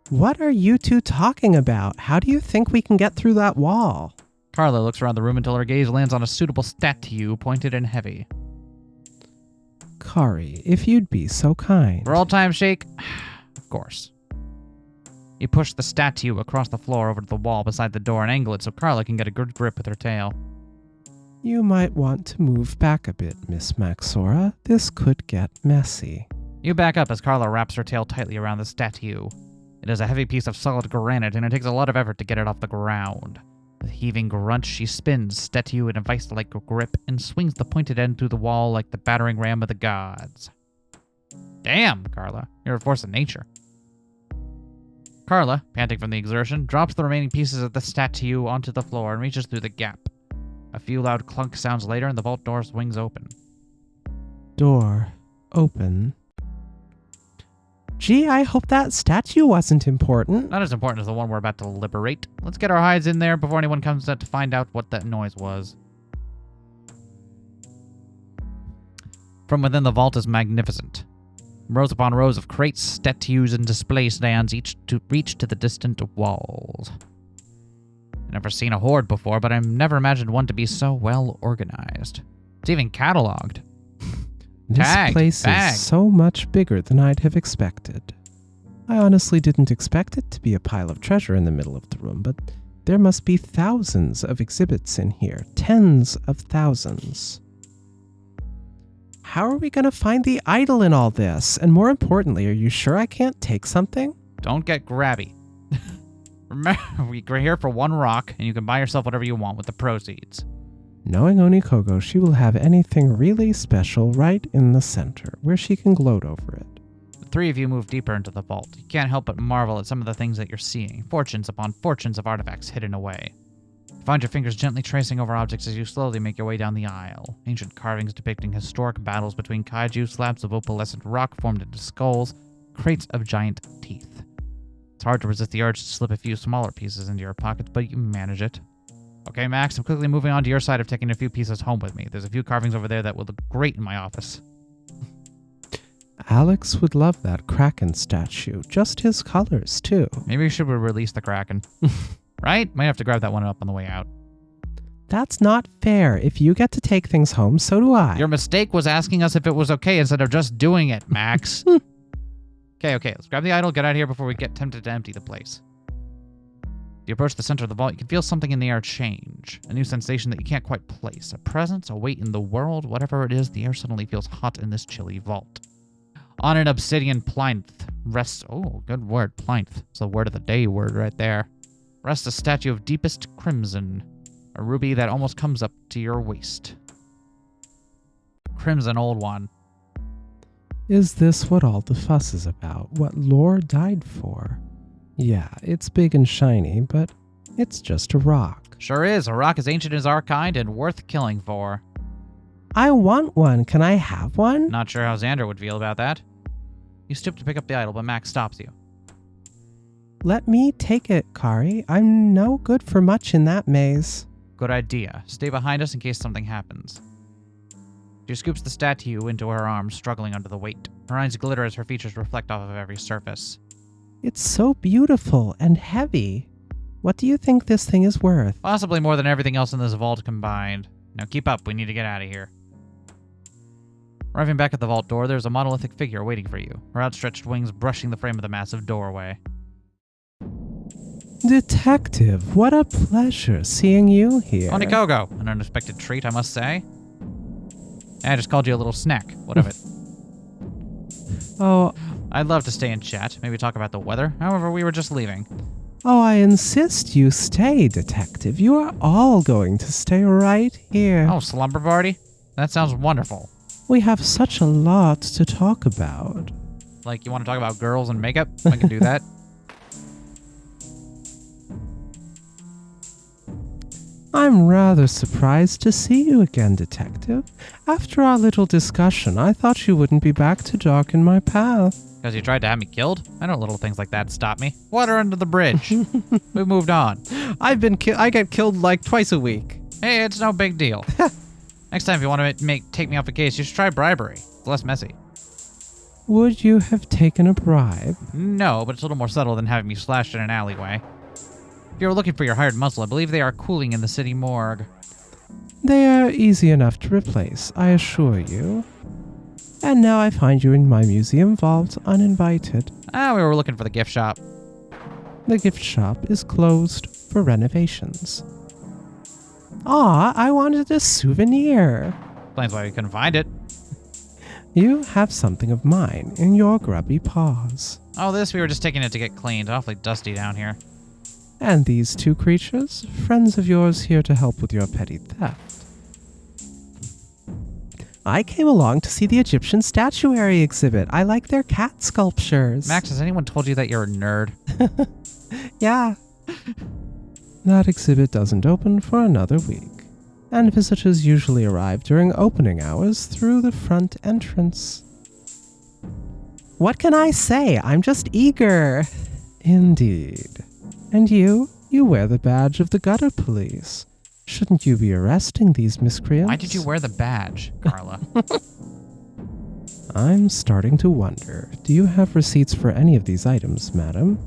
Speaker 2: What are you two talking about? How do you think we can get through that wall?
Speaker 1: Carla looks around the room until her gaze lands on a suitable statue, pointed and heavy.
Speaker 2: Kari, if you'd be so kind.
Speaker 1: For all time, Shake? Of course. You push the statue across the floor over to the wall beside the door and angle it so Carla can get a good grip with her tail.
Speaker 2: You might want to move back a bit, Miss Maxora. This could get messy.
Speaker 1: You back up as Carla wraps her tail tightly around the statue. It is a heavy piece of solid granite, and it takes a lot of effort to get it off the ground. With a heaving grunt, she spins statue in a vice-like grip and swings the pointed end through the wall like the battering ram of the gods. Damn, Carla. You're a force of nature. Carla, panting from the exertion, drops the remaining pieces of the statue onto the floor and reaches through the gap. A few loud clunk sounds later, and the vault door swings open.
Speaker 2: Door. Open.
Speaker 3: Gee, I hope that statue wasn't important.
Speaker 1: Not as important as the one we're about to liberate. Let's get our hides in there before anyone comes out to find out what that noise was. From within, the vault is magnificent. Rows upon rows of crates, statues, and display stands each to reach to the distant walls. I've never seen a hoard before, but I've never imagined one to be so well organized. It's even cataloged.
Speaker 2: This place is so much bigger than I'd have expected. I honestly didn't expect it to be a pile of treasure in the middle of the room, but there must be thousands of exhibits in here. Tens of thousands.
Speaker 3: How are we going to find the idol in all this? And more importantly, are you sure I can't take something?
Speaker 1: Don't get grabby. Remember, we're here for one rock, and you can buy yourself whatever you want with the proceeds.
Speaker 2: Knowing Onikogo, she will have anything really special right in the center, where she can gloat over it.
Speaker 1: The three of you move deeper into the vault. You can't help but marvel at some of the things that you're seeing. Fortunes upon fortunes of artifacts hidden away. You find your fingers gently tracing over objects as you slowly make your way down the aisle. Ancient carvings depicting historic battles between kaiju, slabs of opalescent rock formed into skulls, crates of giant teeth. It's hard to resist the urge to slip a few smaller pieces into your pockets, but you manage it. Okay, Max, I'm quickly moving on to your side of taking a few pieces home with me. There's a few carvings over there that will look great in my office.
Speaker 2: Alex would love that Kraken statue. Just his colors, too.
Speaker 1: Maybe we should release the Kraken. Right? Might have to grab that one up on the way out.
Speaker 3: That's not fair. If you get to take things home, so do I.
Speaker 1: Your mistake was asking us if it was okay instead of just doing it, Max. Okay, let's grab the idol, get out of here before we get tempted to empty the place. As you approach the center of the vault, you can feel something in the air change. A new sensation that you can't quite place. A presence, a weight in the world, whatever it is, the air suddenly feels hot in this chilly vault. On an obsidian plinth rests... Oh, good word, plinth. It's the word of the day word right there. Rests a statue of deepest crimson. A ruby that almost comes up to your waist. Crimson old one.
Speaker 2: Is this what all the fuss is about? What Lore died for? Yeah, it's big and shiny, but it's just a rock.
Speaker 1: Sure is. A rock as ancient as our kind and worth killing for.
Speaker 3: I want one. Can I have one?
Speaker 1: Not sure how Xander would feel about that. You stoop to pick up the idol, but Max stops you.
Speaker 3: Let me take it, Kari. I'm no good for much in that maze.
Speaker 1: Good idea. Stay behind us in case something happens. She scoops the statue into her arms, struggling under the weight. Her eyes glitter as her features reflect off of every surface.
Speaker 3: It's so beautiful and heavy. What do you think this thing is worth?
Speaker 1: Possibly more than everything else in this vault combined. Now keep up, we need to get out of here. Arriving back at the vault door, there's a monolithic figure waiting for you, her outstretched wings brushing the frame of the massive doorway.
Speaker 2: Detective, what a pleasure seeing you here.
Speaker 1: Onikogo, an unexpected treat, I must say. I just called you a little snack. What of it?
Speaker 2: Oh,
Speaker 1: I'd love to stay and chat, maybe talk about the weather. However, we were just leaving.
Speaker 2: Oh, I insist you stay, Detective. You are all going to stay right here.
Speaker 1: Oh, slumber party? That sounds wonderful.
Speaker 2: We have such a lot to talk about.
Speaker 1: Like, you want to talk about girls and makeup? I can do that.
Speaker 2: I'm rather surprised to see you again, Detective. After our little discussion, I thought you wouldn't be back to darken my path.
Speaker 1: Because you tried to have me killed? I know little things like that stop me. Water under the bridge. We moved on.
Speaker 3: I get killed like twice a week.
Speaker 1: Hey, it's no big deal. Next time if you want to take me off a case, you should try bribery. It's less messy.
Speaker 2: Would you have taken a bribe?
Speaker 1: No, but it's a little more subtle than having me slashed in an alleyway. If you were looking for your hired muscle, I believe they are cooling in the city morgue.
Speaker 2: They are easy enough to replace, I assure you. And now I find you in my museum vault uninvited.
Speaker 1: We were looking for the gift shop.
Speaker 2: The gift shop is closed for renovations.
Speaker 3: Aw, I wanted a souvenir.
Speaker 1: Explains why we couldn't find it.
Speaker 2: You have something of mine in your grubby paws.
Speaker 1: Oh, this we were just taking it to get cleaned. Awfully dusty down here.
Speaker 2: And these two creatures, friends of yours here to help with your petty theft.
Speaker 3: I came along to see the Egyptian statuary exhibit. I like their cat sculptures.
Speaker 1: Max, has anyone told you that you're a nerd?
Speaker 3: Yeah.
Speaker 2: That exhibit doesn't open for another week, and visitors usually arrive during opening hours through the front entrance.
Speaker 3: What can I say? I'm just eager.
Speaker 2: Indeed. And you? You wear the badge of the gutter police. Shouldn't you be arresting these miscreants?
Speaker 1: Why did you wear the badge, Carla?
Speaker 2: I'm starting to wonder. Do you have receipts for any of these items, madam?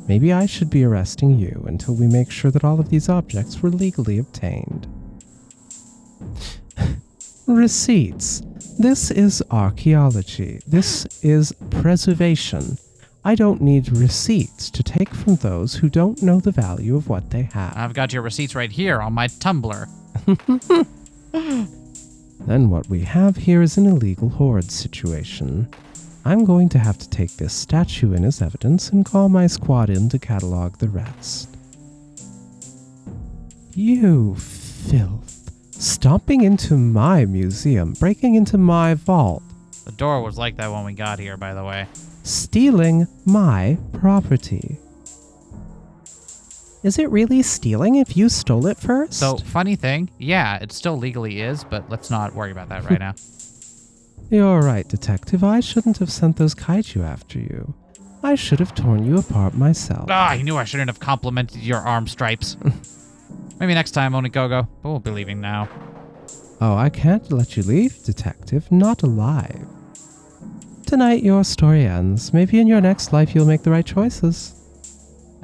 Speaker 2: Maybe I should be arresting you until we make sure that all of these objects were legally obtained. Receipts. This is archaeology. This is preservation. I don't need receipts to take from those who don't know the value of what they have.
Speaker 1: I've got your receipts right here on my Tumblr.
Speaker 2: Then what we have here is an illegal hoard situation. I'm going to have to take this statue in as evidence and call my squad in to catalog the rest. You filth. Stomping into my museum, breaking into my vault,
Speaker 1: The door was like that when we got here, by the way.
Speaker 2: stealing my property.
Speaker 3: Is it really stealing if you stole it first?
Speaker 1: So, funny thing, yeah, it still legally is, but let's not worry about that right now.
Speaker 2: You're right, Detective. I shouldn't have sent those kaiju after you. I should have torn you apart myself.
Speaker 1: Ah, I knew I shouldn't have complimented your arm stripes. Maybe next time, Onikogo, but we'll be leaving now.
Speaker 2: Oh, I can't let you leave, Detective. Not alive. Tonight, your story ends. Maybe in your next life you'll make the right choices.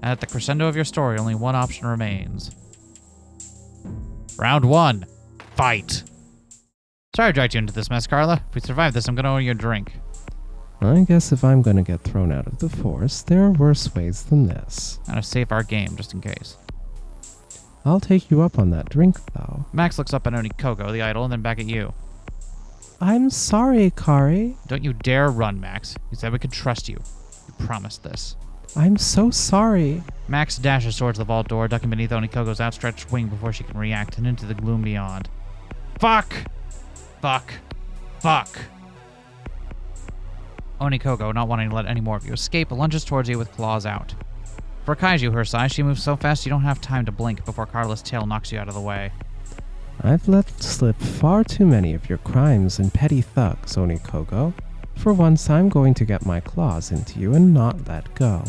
Speaker 1: At the crescendo of your story, only one option remains. Round 1. Fight. Sorry I dragged you into this mess, Carla. If we survive this, I'm gonna owe you a drink.
Speaker 2: I guess if I'm gonna get thrown out of the force, there are worse ways than this.
Speaker 1: Gotta save our game, just in case.
Speaker 2: I'll take you up on that drink, though.
Speaker 1: Max looks up at Onikogo, the idol, and then back at you.
Speaker 2: I'm sorry, Kari.
Speaker 1: Don't you dare run, Max. You said we could trust you. You promised this.
Speaker 2: I'm so sorry.
Speaker 1: Max dashes towards the vault door, ducking beneath Onikogo's outstretched wing before she can react, and into the gloom beyond. Fuck! Fuck! Fuck! Onikogo, not wanting to let any more of you escape, lunges towards you with claws out. For a kaiju her size, she moves so fast you don't have time to blink before Carla's tail knocks you out of the way.
Speaker 2: I've let slip far too many of your crimes and petty thugs, Onikogo. For once, I'm going to get my claws into you and not let go.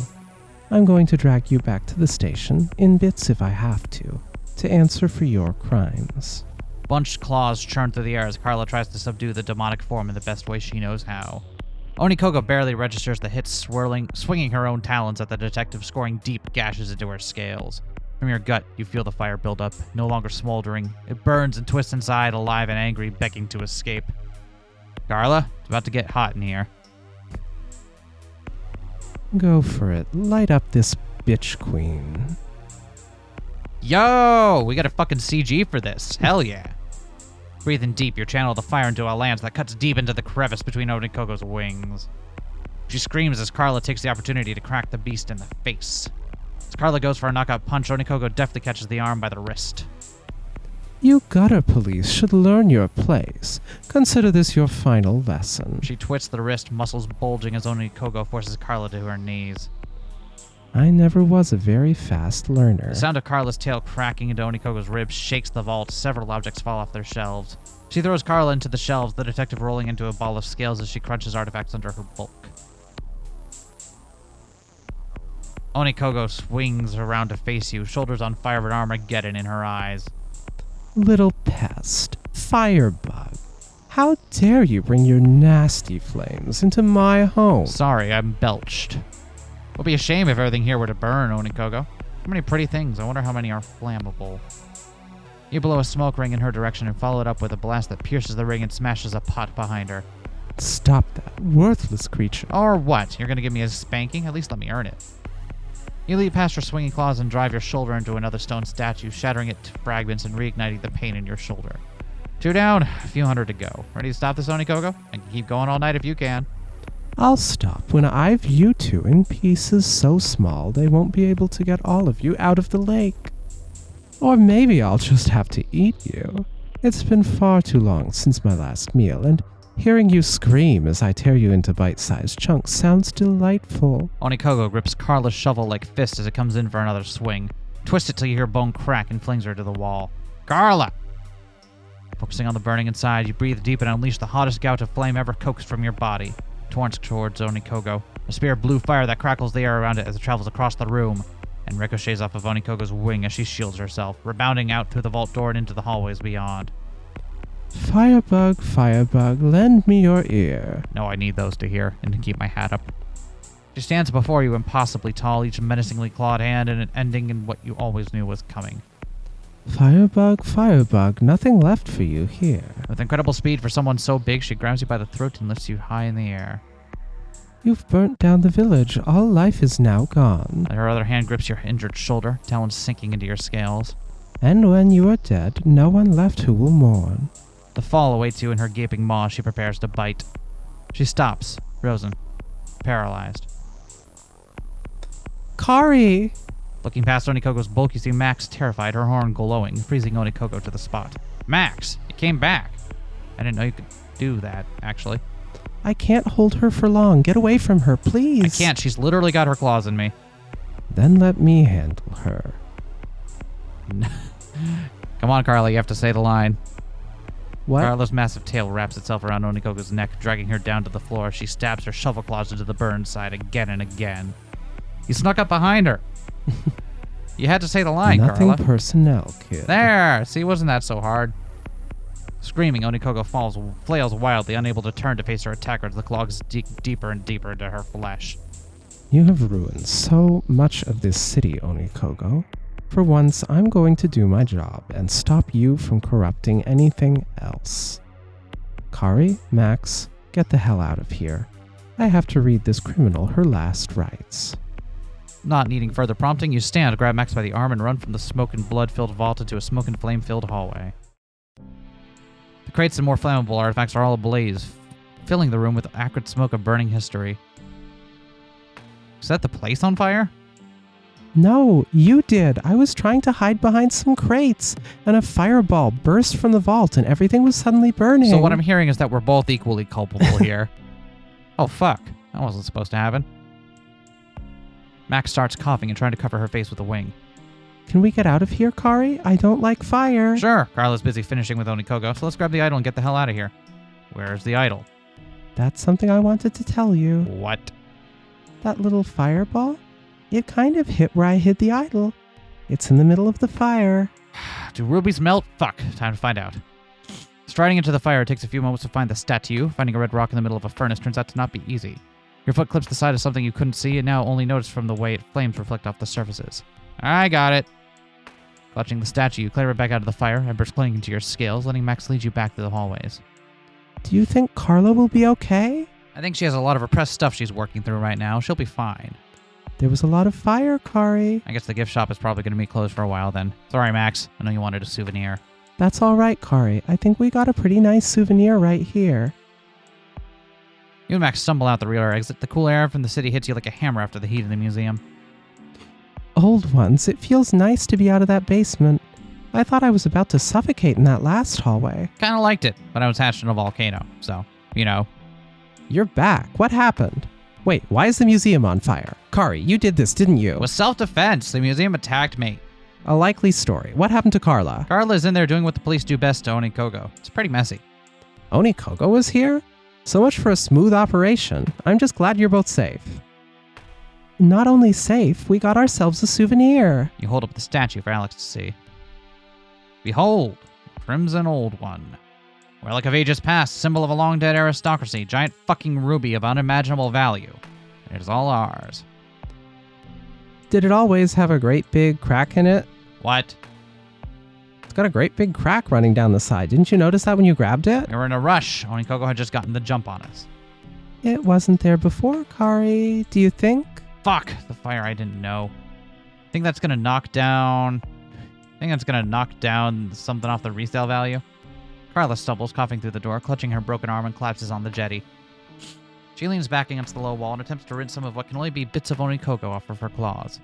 Speaker 2: I'm going to drag you back to the station, in bits if I have to answer for your crimes.
Speaker 1: Bunched claws churn through the air as Carla tries to subdue the demonic form in the best way she knows how. Onikogo barely registers the hits, swinging her own talons at the detective, scoring deep gashes into her scales. From your gut, you feel the fire build up, no longer smoldering. It burns and twists inside, alive and angry, begging to escape. Carla, it's about to get hot in here.
Speaker 2: Go for it. Light up this bitch queen.
Speaker 1: Yo! We got a fucking CG for this. Hell yeah. Breathing deep, you channel the fire into a lance that cuts deep into the crevice between Onikogo's wings. She screams as Carla takes the opportunity to crack the beast in the face. As Carla goes for a knockout punch, Onikogo deftly catches the arm by the wrist.
Speaker 2: You gutter police should learn your place. Consider this your final lesson.
Speaker 1: She twists the wrist, muscles bulging as Onikogo forces Carla to her knees.
Speaker 2: I never was a very fast learner.
Speaker 1: The sound of Carla's tail cracking into Onikogo's ribs shakes the vault. Several objects fall off their shelves. She throws Carla into the shelves, the detective rolling into a ball of scales as she crunches artifacts under her bulk. Onikogo swings around to face you, shoulders on fire with Armageddon in her eyes.
Speaker 2: Little pest. Firebug. How dare you bring your nasty flames into my home?
Speaker 1: Sorry, I'm belched. It would be a shame if everything here were to burn, Onikogo. So many pretty things. I wonder how many are flammable. You blow a smoke ring in her direction and follow it up with a blast that pierces the ring and smashes a pot behind her.
Speaker 2: Stop that worthless creature.
Speaker 1: Or what? You're gonna give me a spanking? At least let me earn it. You leap past her swinging claws and drive your shoulder into another stone statue, shattering it to fragments and reigniting the pain in your shoulder. 2 down, a few hundred to go. Ready to stop this, Onikogo? I can keep going all night if you can.
Speaker 2: I'll stop when I view you two in pieces so small they won't be able to get all of you out of the lake. Or maybe I'll just have to eat you. It's been far too long since my last meal, and hearing you scream as I tear you into bite-sized chunks sounds delightful.
Speaker 1: Onikogo grips Carla's shovel-like fist as it comes in for another swing. Twist it till you hear bone crack and flings her to the wall. Carla! Focusing on the burning inside, you breathe deep and unleash the hottest gout of flame ever coaxed from your body. torrents towards Onikogo. A spear of blue fire that crackles the air around it as it travels across the room and ricochets off of Onikogo's wing as she shields herself, rebounding out through the vault door and into the hallways beyond.
Speaker 2: Firebug, Firebug, lend me your ear.
Speaker 1: No, I need those to hear and to keep my hat up. She stands before you impossibly tall, each menacingly clawed hand and ending in what you always knew was coming.
Speaker 2: Firebug, Firebug, nothing left for you here.
Speaker 1: With incredible speed for someone so big, she grabs you by the throat and lifts you high in the air.
Speaker 2: You've burnt down the village. All life is now gone.
Speaker 1: Her other hand grips your injured shoulder, talons sinking into your scales.
Speaker 2: And when you are dead, no one left who will mourn.
Speaker 1: The fall awaits you in her gaping maw. She prepares to bite. She stops, frozen, paralyzed.
Speaker 2: Kari!
Speaker 1: Looking past Onikogo's bulk, you see Max, terrified, her horn glowing, freezing Onikogo to the spot. Max, you came back. I didn't know you could do that, actually.
Speaker 2: I can't hold her for long. Get away from her, please.
Speaker 1: I can't. She's literally got her claws in me.
Speaker 2: Then let me handle her.
Speaker 1: Come on, Carla, you have to say the line.
Speaker 2: What?
Speaker 1: Carla's massive tail wraps itself around Onikogo's neck, dragging her down to the floor. She stabs her shovel claws into the burned side again and again. You snuck up behind her. You had to say the line,
Speaker 2: Nothing
Speaker 1: Carla.
Speaker 2: personnel, kid.
Speaker 1: There! See, wasn't that so hard? Screaming, Onikogo flails wildly, unable to turn to face her attacker as the claws dig deeper and deeper into her flesh.
Speaker 2: You have ruined so much of this city, Onikogo. For once, I'm going to do my job and stop you from corrupting anything else. Kari, Max, get the hell out of here. I have to read this criminal her last rites.
Speaker 1: Not needing further prompting, you stand, grab Max by the arm, and run from the smoke and blood-filled vault into a smoke and flame-filled hallway. The crates and more flammable artifacts are all ablaze, filling the room with acrid smoke of burning history. Set the place on fire?
Speaker 2: No, you did. I was trying to hide behind some crates, and a fireball burst from the vault, and everything was suddenly burning.
Speaker 1: So what I'm hearing is that we're both equally culpable here. Oh, fuck. That wasn't supposed to happen. Max starts coughing and trying to cover her face with a wing.
Speaker 2: Can we get out of here, Kari? I don't like fire.
Speaker 1: Sure. Carla's busy finishing with Onikogo, so let's grab the idol and get the hell out of here. Where's the idol?
Speaker 2: That's something I wanted to tell you.
Speaker 1: What?
Speaker 2: That little fireball? It kind of hit where I hid the idol. It's in the middle of the fire.
Speaker 1: Do rubies melt? Fuck. Time to find out. Striding into the fire, it takes a few moments to find the statue. Finding a red rock in the middle of a furnace turns out to not be easy. Your foot clips the side of something you couldn't see and now only noticed from the way flames reflect off the surfaces. I got it. Clutching the statue, you clear it back out of the fire, embers clinging into your scales, letting Max lead you back to the hallways.
Speaker 2: Do you think Carla will be okay?
Speaker 1: I think she has a lot of repressed stuff she's working through right now. She'll be fine.
Speaker 2: There was a lot of fire, Kari.
Speaker 1: I guess the gift shop is probably going to be closed for a while then. Sorry, Max. I know you wanted a souvenir.
Speaker 2: That's all right, Kari. I think we got a pretty nice souvenir right here.
Speaker 1: You and Max stumble out the rear exit. The cool air from the city hits you like a hammer after the heat in the museum.
Speaker 2: Old ones, it feels nice to be out of that basement. I thought I was about to suffocate in that last hallway.
Speaker 1: Kind of liked it, but I was hatched in a volcano, so, you know.
Speaker 2: You're back. What happened? Wait, why is the museum on fire? Kari, you did this, didn't you?
Speaker 1: It was self-defense. The museum attacked me.
Speaker 2: A likely story. What happened to Carla?
Speaker 1: Carla's in there doing what the police do best to Onikogo. It's pretty messy.
Speaker 2: Onikogo was here? So much for a smooth operation. I'm just glad you're both safe. Not only safe, we got ourselves a souvenir.
Speaker 1: You hold up the statue for Alex to see. Behold, Crimson Old One. Relic of ages past, symbol of a long-dead aristocracy, giant fucking ruby of unimaginable value. It is all ours.
Speaker 2: Did it always have a great big crack in it?
Speaker 1: What?
Speaker 2: It's got a great big crack running down the side. Didn't you notice that when you grabbed it?
Speaker 1: We were in a rush. Onikogo had just gotten the jump on us.
Speaker 2: It wasn't there before, Kari. Do you think?
Speaker 1: Fuck! The fire I didn't know. Think that's gonna knock down something off the resale value? Carla stumbles, coughing through the door, clutching her broken arm and collapses on the jetty. She leans back against the low wall and attempts to rinse some of what can only be bits of Onikogo off of her claws.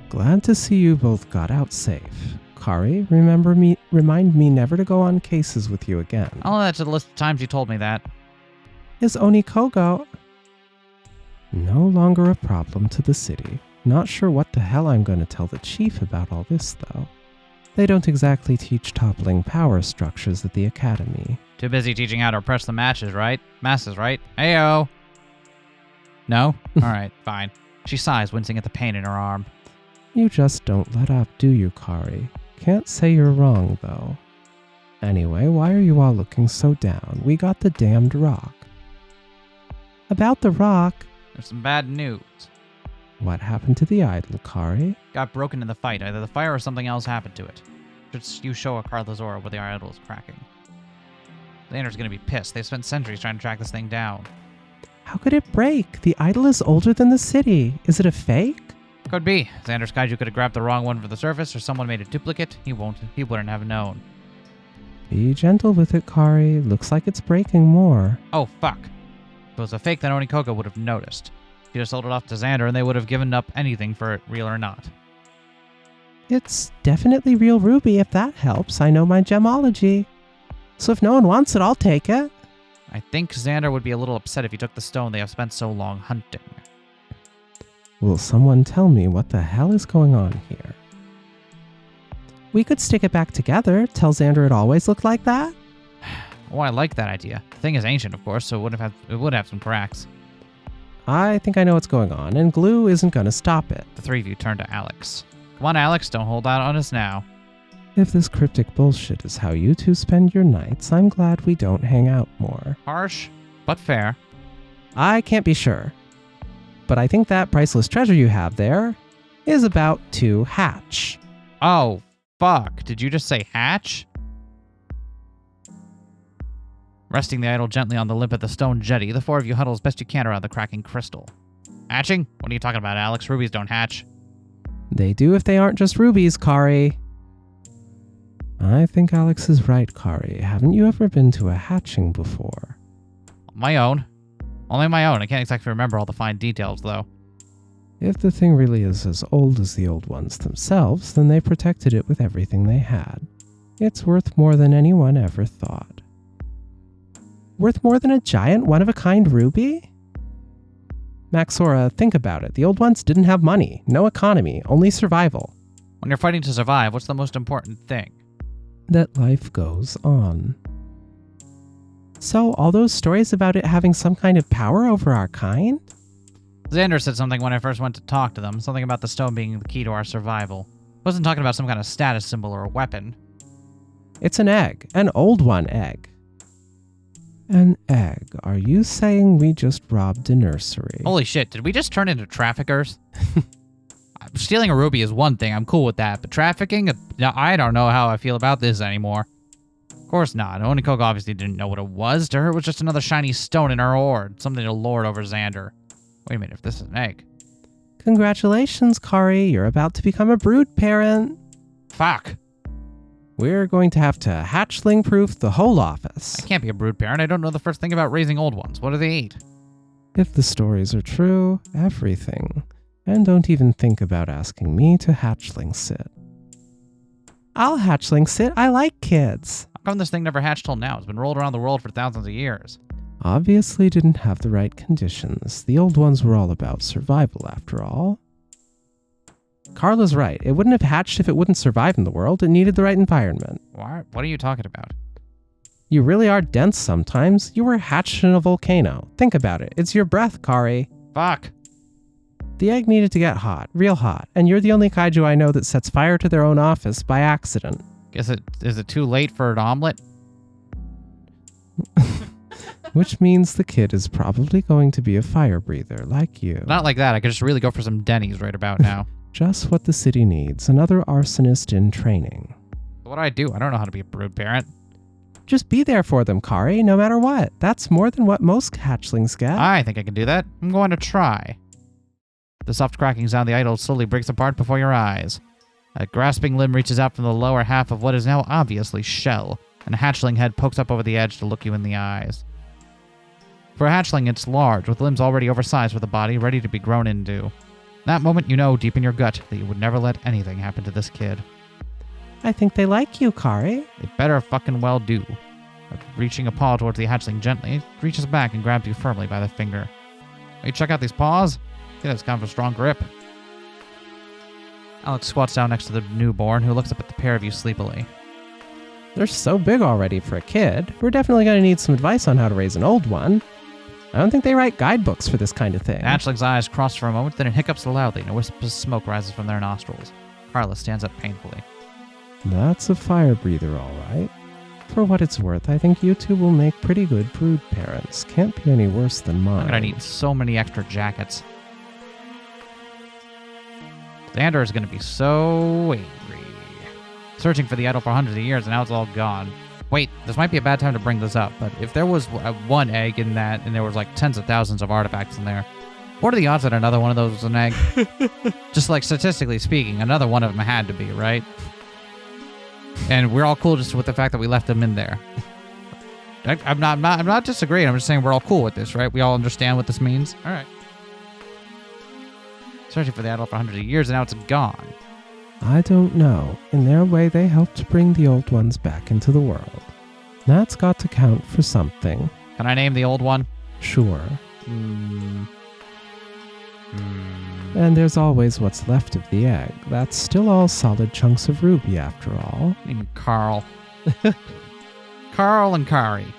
Speaker 2: Glad to see you both got out safe. Kari, remind me never to go on cases with you again.
Speaker 1: I'll add that to the list of times you told me that.
Speaker 2: Is Onikogo no longer a problem to the city? Not sure what the hell I'm going to tell the chief about all this, though. They don't exactly teach toppling power structures at the academy.
Speaker 1: Too busy teaching how to oppress the masses, right? Ayo. No? Alright, fine. She sighs, wincing at the pain in her arm.
Speaker 2: You just don't let up, do you, Kari? Can't say you're wrong, though. Anyway, why are you all looking so down? We got the damned rock. About the rock?
Speaker 1: There's some bad news.
Speaker 2: What happened to the idol, Kari?
Speaker 1: Got broken in the fight. Either the fire or something else happened to it. You show a Carlazora where the idol is cracking. Xander's gonna be pissed. They've spent centuries trying to track this thing down.
Speaker 2: How could it break? The idol is older than the city. Is it a fake?
Speaker 1: Could be. Xander's Kaiju could have grabbed the wrong one for the surface, or someone made a duplicate. He wouldn't have known.
Speaker 2: Be gentle with it, Kari. Looks like it's breaking more.
Speaker 1: Oh, fuck. If it was a fake, then Onikoko would have noticed. She just sold it off to Xander, and they would have given up anything for it, real or not.
Speaker 2: It's definitely real ruby, if that helps. I know my gemology. So if no one wants it, I'll take it.
Speaker 1: I think Xander would be a little upset if he took the stone they have spent so long hunting.
Speaker 2: Will someone tell me what the hell is going on here? We could stick it back together. Tell Xander it always looked like that.
Speaker 1: Oh, I like that idea. The thing is ancient, of course, so it would have some cracks.
Speaker 2: I think I know what's going on, and glue isn't going to stop it.
Speaker 1: The three of you turn to Alex. Come on, Alex, don't hold out on us now.
Speaker 2: If this cryptic bullshit is how you two spend your nights, I'm glad we don't hang out more.
Speaker 1: Harsh, but fair.
Speaker 2: I can't be sure, but I think that priceless treasure you have there is about to hatch.
Speaker 1: Oh, fuck. Did you just say hatch? Resting the idol gently on the lip of the stone jetty, the four of you huddle as best you can around the cracking crystal. Hatching? What are you talking about, Alex? Rubies don't hatch.
Speaker 2: They do if they aren't just rubies, Kari. I think Alex is right, Kari. Haven't you ever been to a hatching before?
Speaker 1: My own. Only my own. I can't exactly remember all the fine details, though.
Speaker 2: If the thing really is as old as the old ones themselves, then they protected it with everything they had. It's worth more than anyone ever thought. Worth more than a giant, one-of-a-kind ruby? Maxora, think about it. The old ones didn't have money, no economy, only survival.
Speaker 1: When you're fighting to survive, what's the most important thing?
Speaker 2: That life goes on. So, all those stories about it having some kind of power over our kind?
Speaker 1: Xander said something when I first went to talk to them, something about the stone being the key to our survival. Wasn't talking about some kind of status symbol or a weapon.
Speaker 2: It's an egg, an old one egg. An egg? Are you saying we just robbed a nursery?
Speaker 1: Holy shit, did we just turn into traffickers? Stealing a ruby is one thing, I'm cool with that, but trafficking? I don't know how I feel about this anymore. Of course not. Onikoko obviously didn't know what it was. To her, it was just another shiny stone in her hoard, something to lord over Xander. Wait a minute, if this is an egg.
Speaker 2: Congratulations, Kari. You're about to become a brood parent.
Speaker 1: Fuck.
Speaker 2: We're going to have to hatchling-proof the whole office.
Speaker 1: I can't be a brood parent. I don't know the first thing about raising old ones. What do they eat?
Speaker 2: If the stories are true, everything. And don't even think about asking me to hatchling sit. I'll hatchling sit. I like kids.
Speaker 1: How come this thing never hatched till now? It's been rolled around the world for thousands of years.
Speaker 2: Obviously didn't have the right conditions. The old ones were all about survival, after all. Carla's right. It wouldn't have hatched if it wouldn't survive in the world. It needed the right environment.
Speaker 1: What are you talking about?
Speaker 2: You really are dense sometimes. You were hatched in a volcano. Think about it. It's your breath, Kari.
Speaker 1: Fuck.
Speaker 2: The egg needed to get hot, real hot, and you're the only kaiju I know that sets fire to their own office by accident.
Speaker 1: Is it too late for an omelet?
Speaker 2: Which means the kid is probably going to be a fire breather, like you.
Speaker 1: Not like that. I could just really go for some Denny's right about now.
Speaker 2: Just what the city needs, another arsonist in training.
Speaker 1: What do? I don't know how to be a brood parent.
Speaker 2: Just be there for them, Kari, no matter what. That's more than what most hatchlings get.
Speaker 1: I think I can do that. I'm going to try. The soft cracking sound the idol slowly breaks apart before your eyes. A grasping limb reaches out from the lower half of what is now obviously shell, and a hatchling head pokes up over the edge to look you in the eyes. For a hatchling, it's large, with limbs already oversized for the body, ready to be grown into. In that moment, you know deep in your gut that you would never let anything happen to this kid.
Speaker 2: I think they like you, Kari.
Speaker 1: They better fucking well do. Reaching a paw towards the hatchling gently, it reaches back and grabs you firmly by the finger. Hey, check out these paws. Yeah, it's kind of a strong grip. Alex squats down next to the newborn, who looks up at the pair of you sleepily.
Speaker 3: They're so big already for a kid. We're definitely going to need some advice on how to raise an old one. I don't think they write guidebooks for this kind of thing.
Speaker 1: The hatchling's eyes cross for a moment, then it hiccups loudly, and a wisp of smoke rises from their nostrils. Carla stands up painfully.
Speaker 2: That's a fire breather, all right. For what it's worth, I think you two will make pretty good brood parents. Can't be any worse than mine.
Speaker 1: I'm gonna need so many extra jackets. Xander is gonna be so angry. Searching for the idol for hundreds of years, and now it's all gone. Wait, this might be a bad time to bring this up, but if there was one egg in that, and there was like tens of thousands of artifacts in there, what are the odds that another one of those was an egg? Just like statistically speaking, another one of them had to be, right? And we're all cool just with the fact that we left them in there. I'm not disagreeing. I'm just saying we're all cool with this, right? We all understand what this means. All right. Searching for the idol for hundreds of years, and now it's gone.
Speaker 2: I don't know. In their way, they helped bring the old ones back into the world. That's got to count for something.
Speaker 1: Can I name the old one?
Speaker 2: Sure. And there's always what's left of the egg. That's still all solid chunks of ruby, after all.
Speaker 1: I mean, Carl. Carl and Kari.